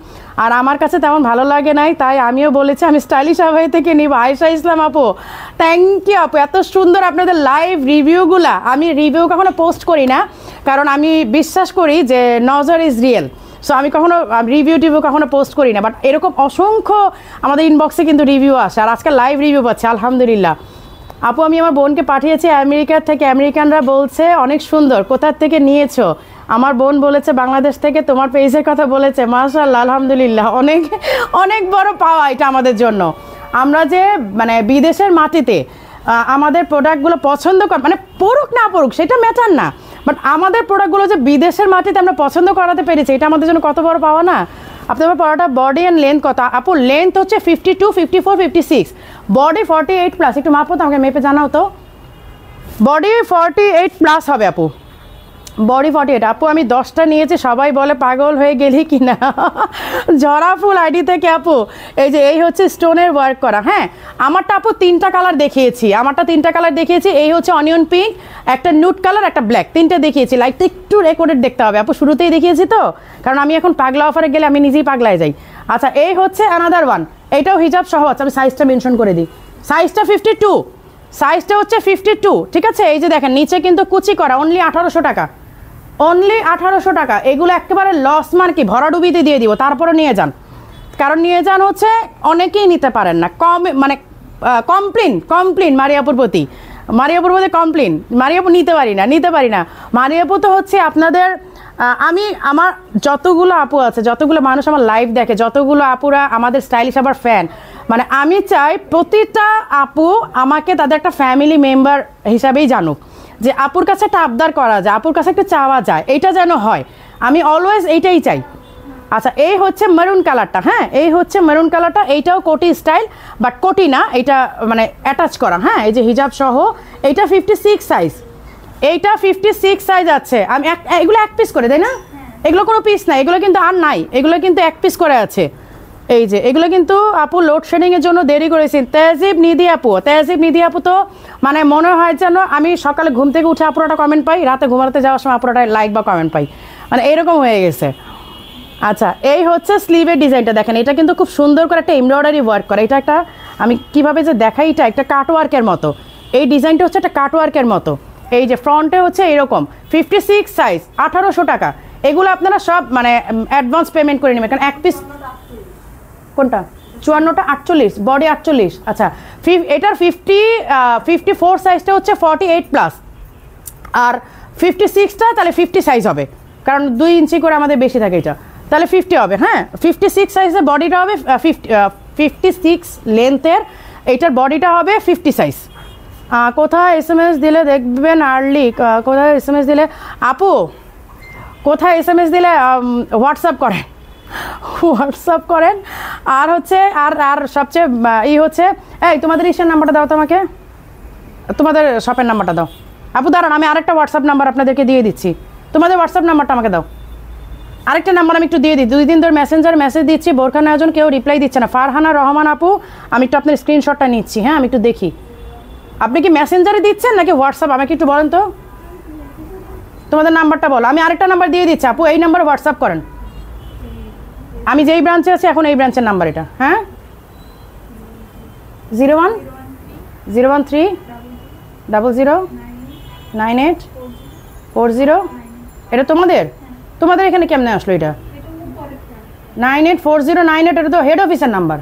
আর আমার কাছে তেমন ভালো লাগে নাই, তাই আমিও বলেছি আমি স্টাইলিশ আবাই থেকে নিব। আয়েশা ইসলাম আপু, থ্যাংক ইউ আপু, এত সুন্দর আপনাদের লাইভ রিভিউগুলা। আমি রিভিউ কখনো পোস্ট করি না, কারণ আমি বিশ্বাস করি যে নজর ইজ রিয়েল, সো আমি কখনো টিভিউ কখনো পোস্ট করি না, বাট এরকম অসংখ্য আমাদের ইনবক্সে কিন্তু রিভিউ আসে, আর আজকে লাইভ রিভিউ পাচ্ছে, আলহামদুলিল্লাহ। আপু আমি আমার বোনকে পাঠিয়েছি আমেরিকা থেকে, আমেরিকানরা বলছে অনেক সুন্দর, কোথার থেকে নিয়েছো? আমার বোন বলেছে বাংলাদেশ থেকে, তোমার পেজের কথা বলেছে, মাশাআল্লাহ, আলহামদুলিল্লাহ, অনেক অনেক বড় পাওয়া এটা আমাদের জন্য। আমরা যে মানে বিদেশের মাটিতে আমাদের প্রোডাক্টগুলো পছন্দ কর, মানে পড়ুক না পড়ুক সেটা ম্যাটার না, বাট আমাদের প্রোডাক্টগুলো যে বিদেশের মাটিতে আমরা পছন্দ করাতে পেরেছি, এটা আমাদের জন্য কত বড় পাওয়া না। আপনার পড়াটা বডি অ্যান্ড লেন্থ কত? আপু লেন্থ হচ্ছে 52, 54, 56, বডি 48+। একটু মাপো তো, আমাকে মেপে জানাও তো। বডি 48+ হবে আপু, বডি 48। আপু আমি 10টা নিয়েছি, সবাই বলে পাগল হয়ে গেলি কিনা। ঝরা ফুল আইডি থেকে আপু, এই হচ্ছে স্টোনের ওয়ার্ক করা। হ্যাঁ আমারটা আপু 3টা কালার দেখিয়েছি, এই হচ্ছে অনিয়ন পিঙ্ক, একটা নুট কালার, একটা ব্ল্যাক, 3টে দেখিয়েছি। লাইটটা একটু রেকর্ডেড দেখতে হবে আপু, শুরুতেই দেখিয়েছি তো, কারণ আমি এখন পাগলা অফারে গেলে আমি নিজেই পাগলায় যাই। আচ্ছা এই হচ্ছে অ্যানাদার ওয়ান, এইটাও হিজাব সহ আছে, আমি সাইজটা মেনশন করে দিই, সাইজটা 52, সাইজটা হচ্ছে 52, ঠিক আছে। এই যে দেখেন নিচে কিন্তু কুচি করা, অনলি 1800 টাকা, অনলি 1800 টাকা। এগুলো একেবারে লস মার্কি, ভরাডুবিতে দিয়ে দিব, তারপরে নিয়ে যান, কারণ নিয়ে যান হচ্ছে অনেকেই নিতে পারেন না, মানে কমপ্লেন মারিয়াপুর প্রতি কমপ্লেন, মারিয়াপুর নিতে পারি না। মারিয়াপুর তো হচ্ছে আপনাদের আমার যতগুলো আপু আছে, যতগুলো মানুষ আমার লাইভ দেখে, যতগুলো আপুরা আমাদের স্টাইলিশ আবার ফ্যান, মানে আমি চাই প্রতিটা আপু আমাকে তাদের একটা ফ্যামিলি মেম্বার হিসাবেই জানুক, যে আপুর কাছে একটা আবদার করা যায়, আপুর কাছে একটা চাওয়া যায়, এইটা যেন হয়, আমি অলওয়েজ এইটাই চাই। আচ্ছা এই হচ্ছে মেরুন কালারটা, হ্যাঁ এই হচ্ছে মেরুন কালারটা, এইটাও কোটি স্টাইল, বাট কোটি না, এটা মানে অ্যাটাচ করা, হ্যাঁ এই যে হিজাব সহ। এইটা 56 সাইজ, এইটা 56 সাইজ আছে। আমি এগুলো এক পিস করে, তাই না? এগুলো কোনো পিস না, এগুলো কিন্তু আর নাই, এগুলো কিন্তু এক পিস করে আছে। এই যে এগুলো কিন্তু আপু লোডশেডিংয়ের জন্য দেরি করেছেন। তেহজিব নিধি আপু তো মানে মনে হয় যেন আমি সকালে ঘুম থেকে উঠে আপুরাটা কমেন্ট পাই, রাতে ঘুমাতে যাওয়ার সময় আপুরাটা লাইক বা কমেন্ট পাই, মানে এরকম হয়ে গেছে। আচ্ছা এই হচ্ছে স্লিভের ডিজাইনটা, দেখেন এটা কিন্তু খুব সুন্দর করে একটা এমব্রয়ডারি ওয়ার্ক করা, এটা একটা আমি কিভাবে যে দেখাই, এটা একটা কাটওয়ার্কের মতো, এই ডিজাইনটা হচ্ছে একটা কাটওয়ার্কের মতো। এই যে ফ্রন্টে হচ্ছে এরকম 56 সাইজ, 1800 টাকা। এগুলো আপনারা সব মানে অ্যাডভান্স পেমেন্ট করে নেবেন, কারণ এক পিস কোনটা 54টা 48, বডি 48। আচ্ছা এটার 54 সাইজটা হচ্ছে 48+, আর 56টা তাহলে 50 সাইজ হবে, কারণ 2 ইঞ্চি করে আমাদের বেশি থাকে, এটা তাহলে 50 হবে। হ্যাঁ 56 সাইজের বডিটা হবে 56 লেন্থের, এইটার বডিটা হবে 50 সাইজ। কোথায় SMS দিলে দেখবেন আর্লি, কোথায় SMS দিলে আপু, কোথায় SMS দিলে হোয়াটসঅ্যাপ করেন, আর হচ্ছে আর সবচেয়ে হচ্ছে এই তোমাদের ইসের নাম্বারটা দাও, তোমাকে তোমাদের শপের নাম্বারটা দাও। আপু দাঁড়ান, আমি আরেকটা হোয়াটসঅ্যাপ নাম্বার আপনাদেরকে দিয়ে দিচ্ছি, তোমাদের হোয়াটসঅ্যাপ নাম্বারটা আমাকে দাও। আরেকটা নাম্বার আমি একটু দিয়ে দিই, 2 দিন ধরে মেসেজ দিচ্ছি, বোরখান আয়োজন কেউ রিপ্লাই দিচ্ছে না। ফারহানা রহমান আপু, আমি একটু আপনার স্ক্রিনশটটা নিচ্ছি, হ্যাঁ আমি একটু দেখি আপনি কি মেসেঞ্জারে দিচ্ছেন নাকি হোয়াটসঅ্যাপ, আমাকে একটু বলেন তো তোমাদের নাম্বারটা বলো। আমি আরেকটা নাম্বার দিয়ে দিচ্ছি আপু, এই নাম্বারে হোয়াটসঅ্যাপ করেন, আমি যেই ব্রাঞ্চে আছি এখন এই ব্রাঞ্চের নাম্বার এটা, হ্যাঁ 0113009840। এটা তোমাদের এখানে কেমনে আসলো এটা? 984098, এটা তো হেড অফিসের নাম্বার,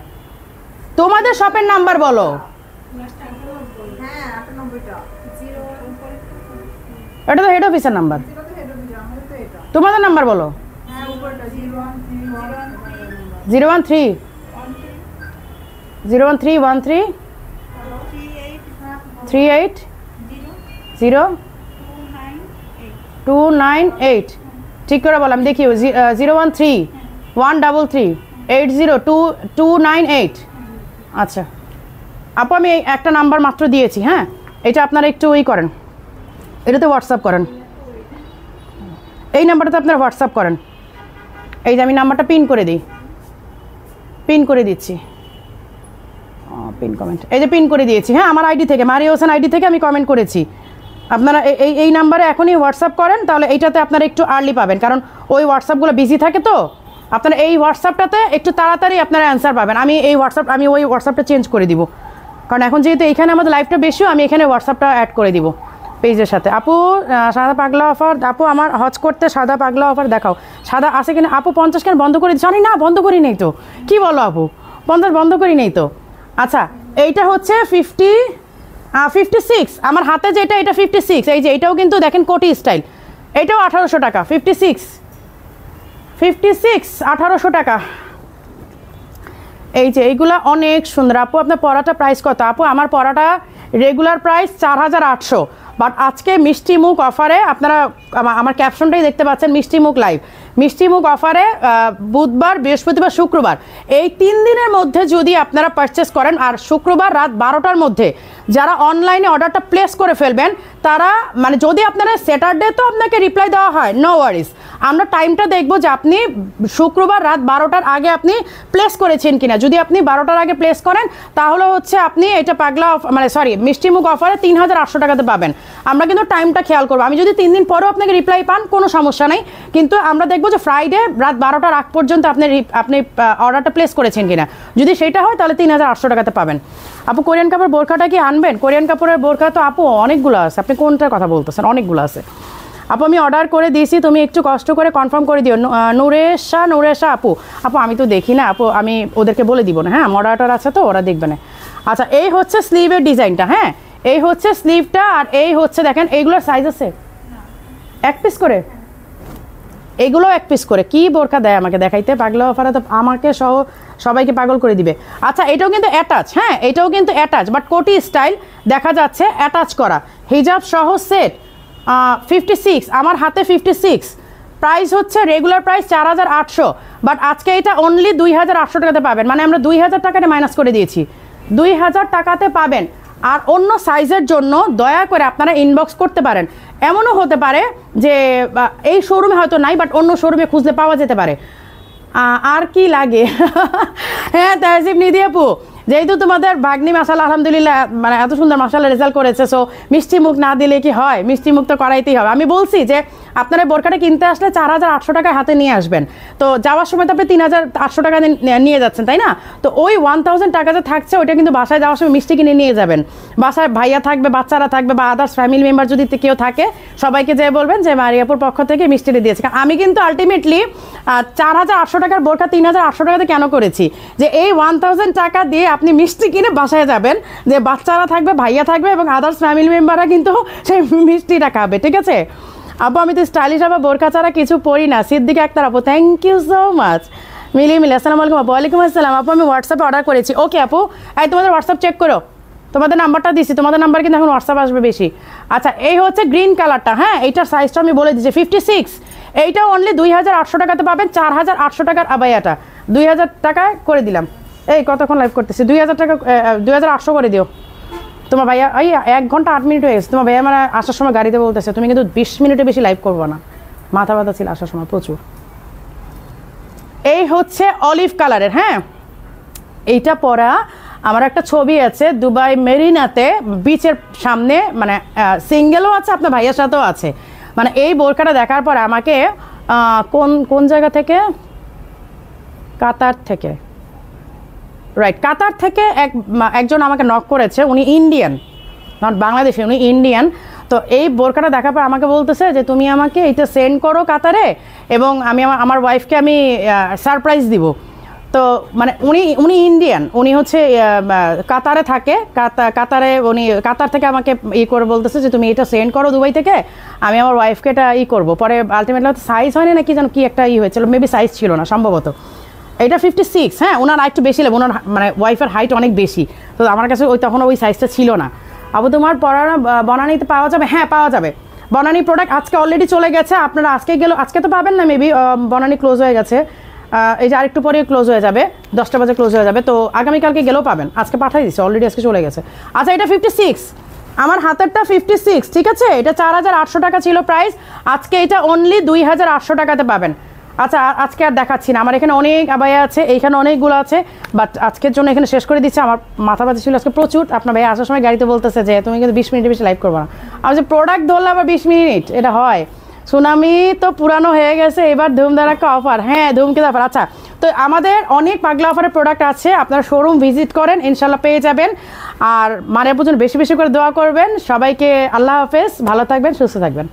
তোমাদের শপের নাম্বার বলো। এটা তো হেড অফিসের নাম্বার, তোমাদের নাম্বার বলো। 01313380298, ঠিক করে বললাম দেখি, 01313380298। আচ্ছা আপু আমি একটা নাম্বার মাত্র দিয়েছি, হ্যাঁ এটা আপনারা একটু করেন, এটাতে হোয়াটসঅ্যাপ করেন, এই নাম্বারটাতে আপনারা হোয়াটসঅ্যাপ করেন। এই যে আমি নাম্বারটা পিন করে দিই, পিন করে দিচ্ছি, পিন কমেন্ট, এই যে পিন করে দিয়েছি। হ্যাঁ, আমার আইডি থেকে, মারিয়া হোসেন আইডি থেকে আমি কমেন্ট করেছি। আপনারা এই নাম্বারে এখনই হোয়াটসঅ্যাপ করেন, তাহলে এইটাতে আপনারা একটু আর্লি পাবেন, কারণ ওই হোয়াটসঅ্যাপগুলো বিজি থাকে। তো আপনারা এই হোয়াটসঅ্যাপটাতে একটু তাড়াতাড়ি আপনারা অ্যান্সার পাবেন। আমি ওই হোয়াটসঅ্যাপটা চেঞ্জ করে দিব, কারণ এখন যেহেতু এইখানে আমাদের লাইভটা বেশিও, আমি এখানে হোয়াটসঅ্যাপটা অ্যাড করে দিব পেজের সাথে। আপু সাদা পাগলা অফার, আপু আমার হজ করতে সাদা পাগলা অফার দেখাও, সাদা আছে কিনা? আপু 50 কেন বন্ধ করে দিচ্ছি? না, বন্ধ করি নেই তো। কি বলো আপু, 50 বন্ধ করি নেই তো। আচ্ছা, এইটা হচ্ছে 56, আমার হাতে যেটা, এটা 56। এই যে এটাও কিন্তু দেখেন কোটি স্টাইল, এটাও 1800 টাকা। 56 1800 টাকা। এই যে এইগুলা অনেক সুন্দর। আপু আপনার পরাটা প্রাইস কত? আপু আমার পরাটা রেগুলার প্রাইস 4800, বাট আজকে মিষ্টি মুখ অফারে, আপনারা আমার ক্যাপশনটাই দেখতে পাচ্ছেন, মিষ্টি মুখ লাইভ, মিষ্টি মুখ অফারে বুধবার, বৃহস্পতিবার, শুক্রবার, এই 3 দিনের মধ্যে যদি আপনারা পারচেস করেন, আর শুক্রবার রাত 12টার মধ্যে যারা অনলাইনে অর্ডারটা প্লেস করে ফেলবেন, তারা মানে যদি আপনারা স্যাটারডে তো আপনাকে রিপ্লাই দেওয়া হয়, নো ওয়ারিস, আমরা টাইমটা দেখব যে আপনি শুক্রবার রাত 12টার আগে আপনি প্লেস করেছেন কিনা। যদি আপনি 12টার আগে প্লেস করেন, তাহলে হচ্ছে আপনি এটা পাগলা মানে সরি মিষ্টি মুখ অফারে 3800 টাকাতে পাবেন। আমরা কিন্তু টাইমটা খেয়াল করবো। আমি যদি 3 দিন পরেও আপনাকে রিপ্লাই পান, কোনো সমস্যা নেই, কিন্তু আমরা দেখবো যে ফ্রাইডে রাত 12টার আগ পর্যন্ত আপনি অর্ডারটা প্লেস করেছেন কিনা। যদি সেটা হয় তাহলে 3800 টাকাতে পাবেন। আপু কোরিয়ান কাপড় বোরখাটা কি আনবেন? কোরিয়ান কাপড়ের বোরখা তো আপু অনেকগুলো আছে, আপনি কোনটার কথা বলতেছেন? অনেকগুলো আছে আপু, আমি অর্ডার করে দিয়েছি, তুমি একটু কষ্ট করে কনফার্ম করে দিও। নুরেশা আপু, আমি তো দেখি না আপু, আমি ওদেরকে বলে দিব না। হ্যাঁ, অর্ডার আছে তো ওরা দেখবে না। আচ্ছা, এই হচ্ছে স্লিভের ডিজাইনটা। হ্যাঁ, এই হচ্ছে স্লিভটা, আর এই হচ্ছে দেখেন এইগুলোর সাইজ আছে 1 পিস করে, এগুলো 1 পিস করে। কি বোরখা দেয় আমাকে দেখাইতে, পাগলা অফারে তো আমাকে সহ সবাইকে পাগল করে দিবে। আচ্ছা, এটাও কিন্তু অ্যাটাচ, হ্যাঁ এটাও কিন্তু অ্যাটাচ, বাট কোটি স্টাইল দেখা যাচ্ছে, অ্যাটাচ করা, হিজাব সহ সেট 56, আমার হাতে 56। প্রাইস হচ্ছে রেগুলার প্রাইস 4800, বাট আজকে এটা অনলি 2800 টাকাতে পাবেন। মানে আমরা 2000 টাকাটা মাইনাস করে দিয়েছি, 2000 টাকাতে পাবেন। আর অন্য সাইজের জন্য দয়া করে আপনারা ইনবক্স করতে পারেন। এমনও হতে পারে যে এই শোরুমে হয়তো নাই, বাট অন্য শোরুমে খুঁজলে পাওয়া যেতে পারে। আর কি লাগে? হ্যাঁ তাহসিব নিধি আপু, যেহেতু তোমাদের ভাগ্নি মাশাআল্লাহ আলহামদুলিল্লাহ মানে এত সুন্দর মাশাআল্লাহ রেজাল্ট করেছে, সো মিষ্টি মুখ না দিলে কি হয়, মিষ্টি মুখ তো করাইতেই হবে। আমি বলছি যে আপনারা বোরখাটা কিনতে আসলে 4800 টাকা হাতে নিয়ে আসবেন, তো যাওয়ার সময় তো আপনি 3800 টাকা নিয়ে যাচ্ছেন, তাই না? তো ওই 1000 টাকা যে থাকছে ওইটা কিন্তু বাসায় যাওয়ার সময় মিষ্টি কিনে নিয়ে যাবেন। বাসায় ভাইয়া থাকবে, বাচ্চারা থাকবে, বা আদার্স ফ্যামিলি মেম্বার যদি কেউ থাকে, সবাইকে যেয়ে বলবেন যে মারিয়াপুর পক্ষ থেকে মিষ্টিটা দিয়েছে। আমি কিন্তু আলটিমেটলি 4800 টাকার বোরখা 3800 টাকাতে কেন করেছি, যে এই 1000 টাকা দিয়ে আপনি মিষ্টি কিনে বাসায় যাবেন, যে বাচ্চারা থাকবে, ভাইয়া থাকবে, এবং আদার্স ফ্যামিলি মেম্বাররা কিন্তু সেই মিষ্টিটা খাবে, ঠিক আছে? আপু আমি তো স্টাইলিশ আবার বোরখা ছাড়া কিছু পড়ি না। সিদ্দিক আক্তার আপু, থ্যাংক ইউ সো মাচ। মিলি আসসালামু আলাইকুম আপু। ওয়ালাইকুম আসসালাম আপু, আমি হোয়াটসঅ্যাপে অর্ডার করেছি। ওকে আপু, এই তোমাদের হোয়াটসঅ্যাপ চেক করো, তোমাদের নাম্বারটা দিচ্ছি, তোমাদের নাম্বার কিন্তু এখন হোয়াটসঅ্যাপ আসবে বেশি। আচ্ছা, এই হচ্ছে গ্রিন কালারটা, হ্যাঁ এইটার সাইজটা আমি বলে দিচ্ছি 56, এইটা অনলি 2800 টাকাতে পাবেন। 4800 টাকার আবায়াটা 2000 টাকায় করে দিলাম। এই কতক্ষণ লাইভ করতেছি, 2000 টাকা 2800 করে দিও। তোমার ভাইয়া এই 1 ঘন্টা 8 মিনিট হয়ে গেছে। তোমার ভাইয়া মানে আসার সময় গাড়িতে বলতেছে তুমি কিন্তু 20 মিনিটের বেশি লাইভ করবো না, মাথা ব্যথা ছিল আসার সময় প্রচুর। এই হচ্ছে অলিভ কালারের, হ্যাঁ এইটা পরা আমার একটা ছবি আছে দুবাই মেরিনাতে, বিচের সামনে, মানে সিঙ্গেলও আছে, আপনার ভাইয়ার সাথেও আছে। মানে এই বোরখাটা দেখার পর আমাকে কোন জায়গা থেকে, কাতার থেকে, রাইট, কাতার থেকে একজন আমাকে নক করেছে, উনি ইন্ডিয়ান, নট বাংলাদেশি, উনি ইন্ডিয়ান। তো এই বোরখাটা দেখার পর আমাকে বলতেছে যে তুমি আমাকে এইটা সেন্ড করো কাতারে, এবং আমি আমার ওয়াইফকে আমি সারপ্রাইজ দিব। তো মানে উনি ইন্ডিয়ান, উনি হচ্ছে কাতারে থাকে, কাতারে উনি কাতার থেকে আমাকে করে বলতেছে যে তুমি এটা সেন্ড করো দুবাই থেকে, আমি আমার ওয়াইফকে এটা করবো। পরে আলটিমেটলি সাইজ হয়নি নাকি যেন কি একটা হয়েছিল, মেবি সাইজ ছিল না সম্ভবত। এটা 56, হ্যাঁ ওনার একটু বেশি লাগবে, ওনার মানে ওয়াইফের হাইট অনেক বেশি, তো আমার কাছে তখন ওই সাইজটা ছিল না। আবু তোমার পড়ানো বনানীতে পাওয়া যাবে? হ্যাঁ পাওয়া যাবে, বনানী প্রোডাক্ট আজকে অলরেডি চলে গেছে। আপনারা আজকে তো পাবেন না, মেবি বনানী ক্লোজ হয়ে গেছে, এই যে আরেকটু পরে ক্লোজ হয়ে যাবে, 10টা বাজে ক্লোজ হয়ে যাবে, তো আগামীকালকে গেলেও পাবেন। আজকে পাঠিয়ে দিচ্ছে অলরেডি, আজকে চলে গেছে। আচ্ছা, এটা 56, আমার হাতেরটা 56, ঠিক আছে, এটা 4800 টাকা ছিল প্রাইস, আজকে এটা অনলি 2800 টাকাতে পাবেন। আচ্ছা আজকে আর দেখাচ্ছি না, আমার এখানে অনেক আবায়া আছে, এইখানে অনেকগুলো আছে, বাট আজকের জন্য এখানে শেষ করে দিচ্ছি। আমার মাথা ব্যথা ছিল আজকে প্রচুর। আপনার ভাই আসার সময় গাড়িতে বলতেছে যে তুমি কিন্তু 20 মিনিটের বেশি লাইভ করবো না। আর যে প্রোডাক্ট ধরলে আবার 20 মিনিট, এটা হয়? সুনামি তো পুরানো হয়ে গেছে, এবার ধুমধারাক্কা অফার। হ্যাঁ ধুমকেতে অফার। আচ্ছা, তো আমাদের অনেক পাগলা অফারের প্রোডাক্ট আছে, আপনারা শোরুম ভিজিট করেন, ইনশাল্লাহ পেয়ে যাবেন। আর মারিয়াপুর জন্য বেশি বেশি করে দোয়া করবেন। সবাইকে আল্লাহ হাফেজ, ভালো থাকবেন, সুস্থ থাকবেন।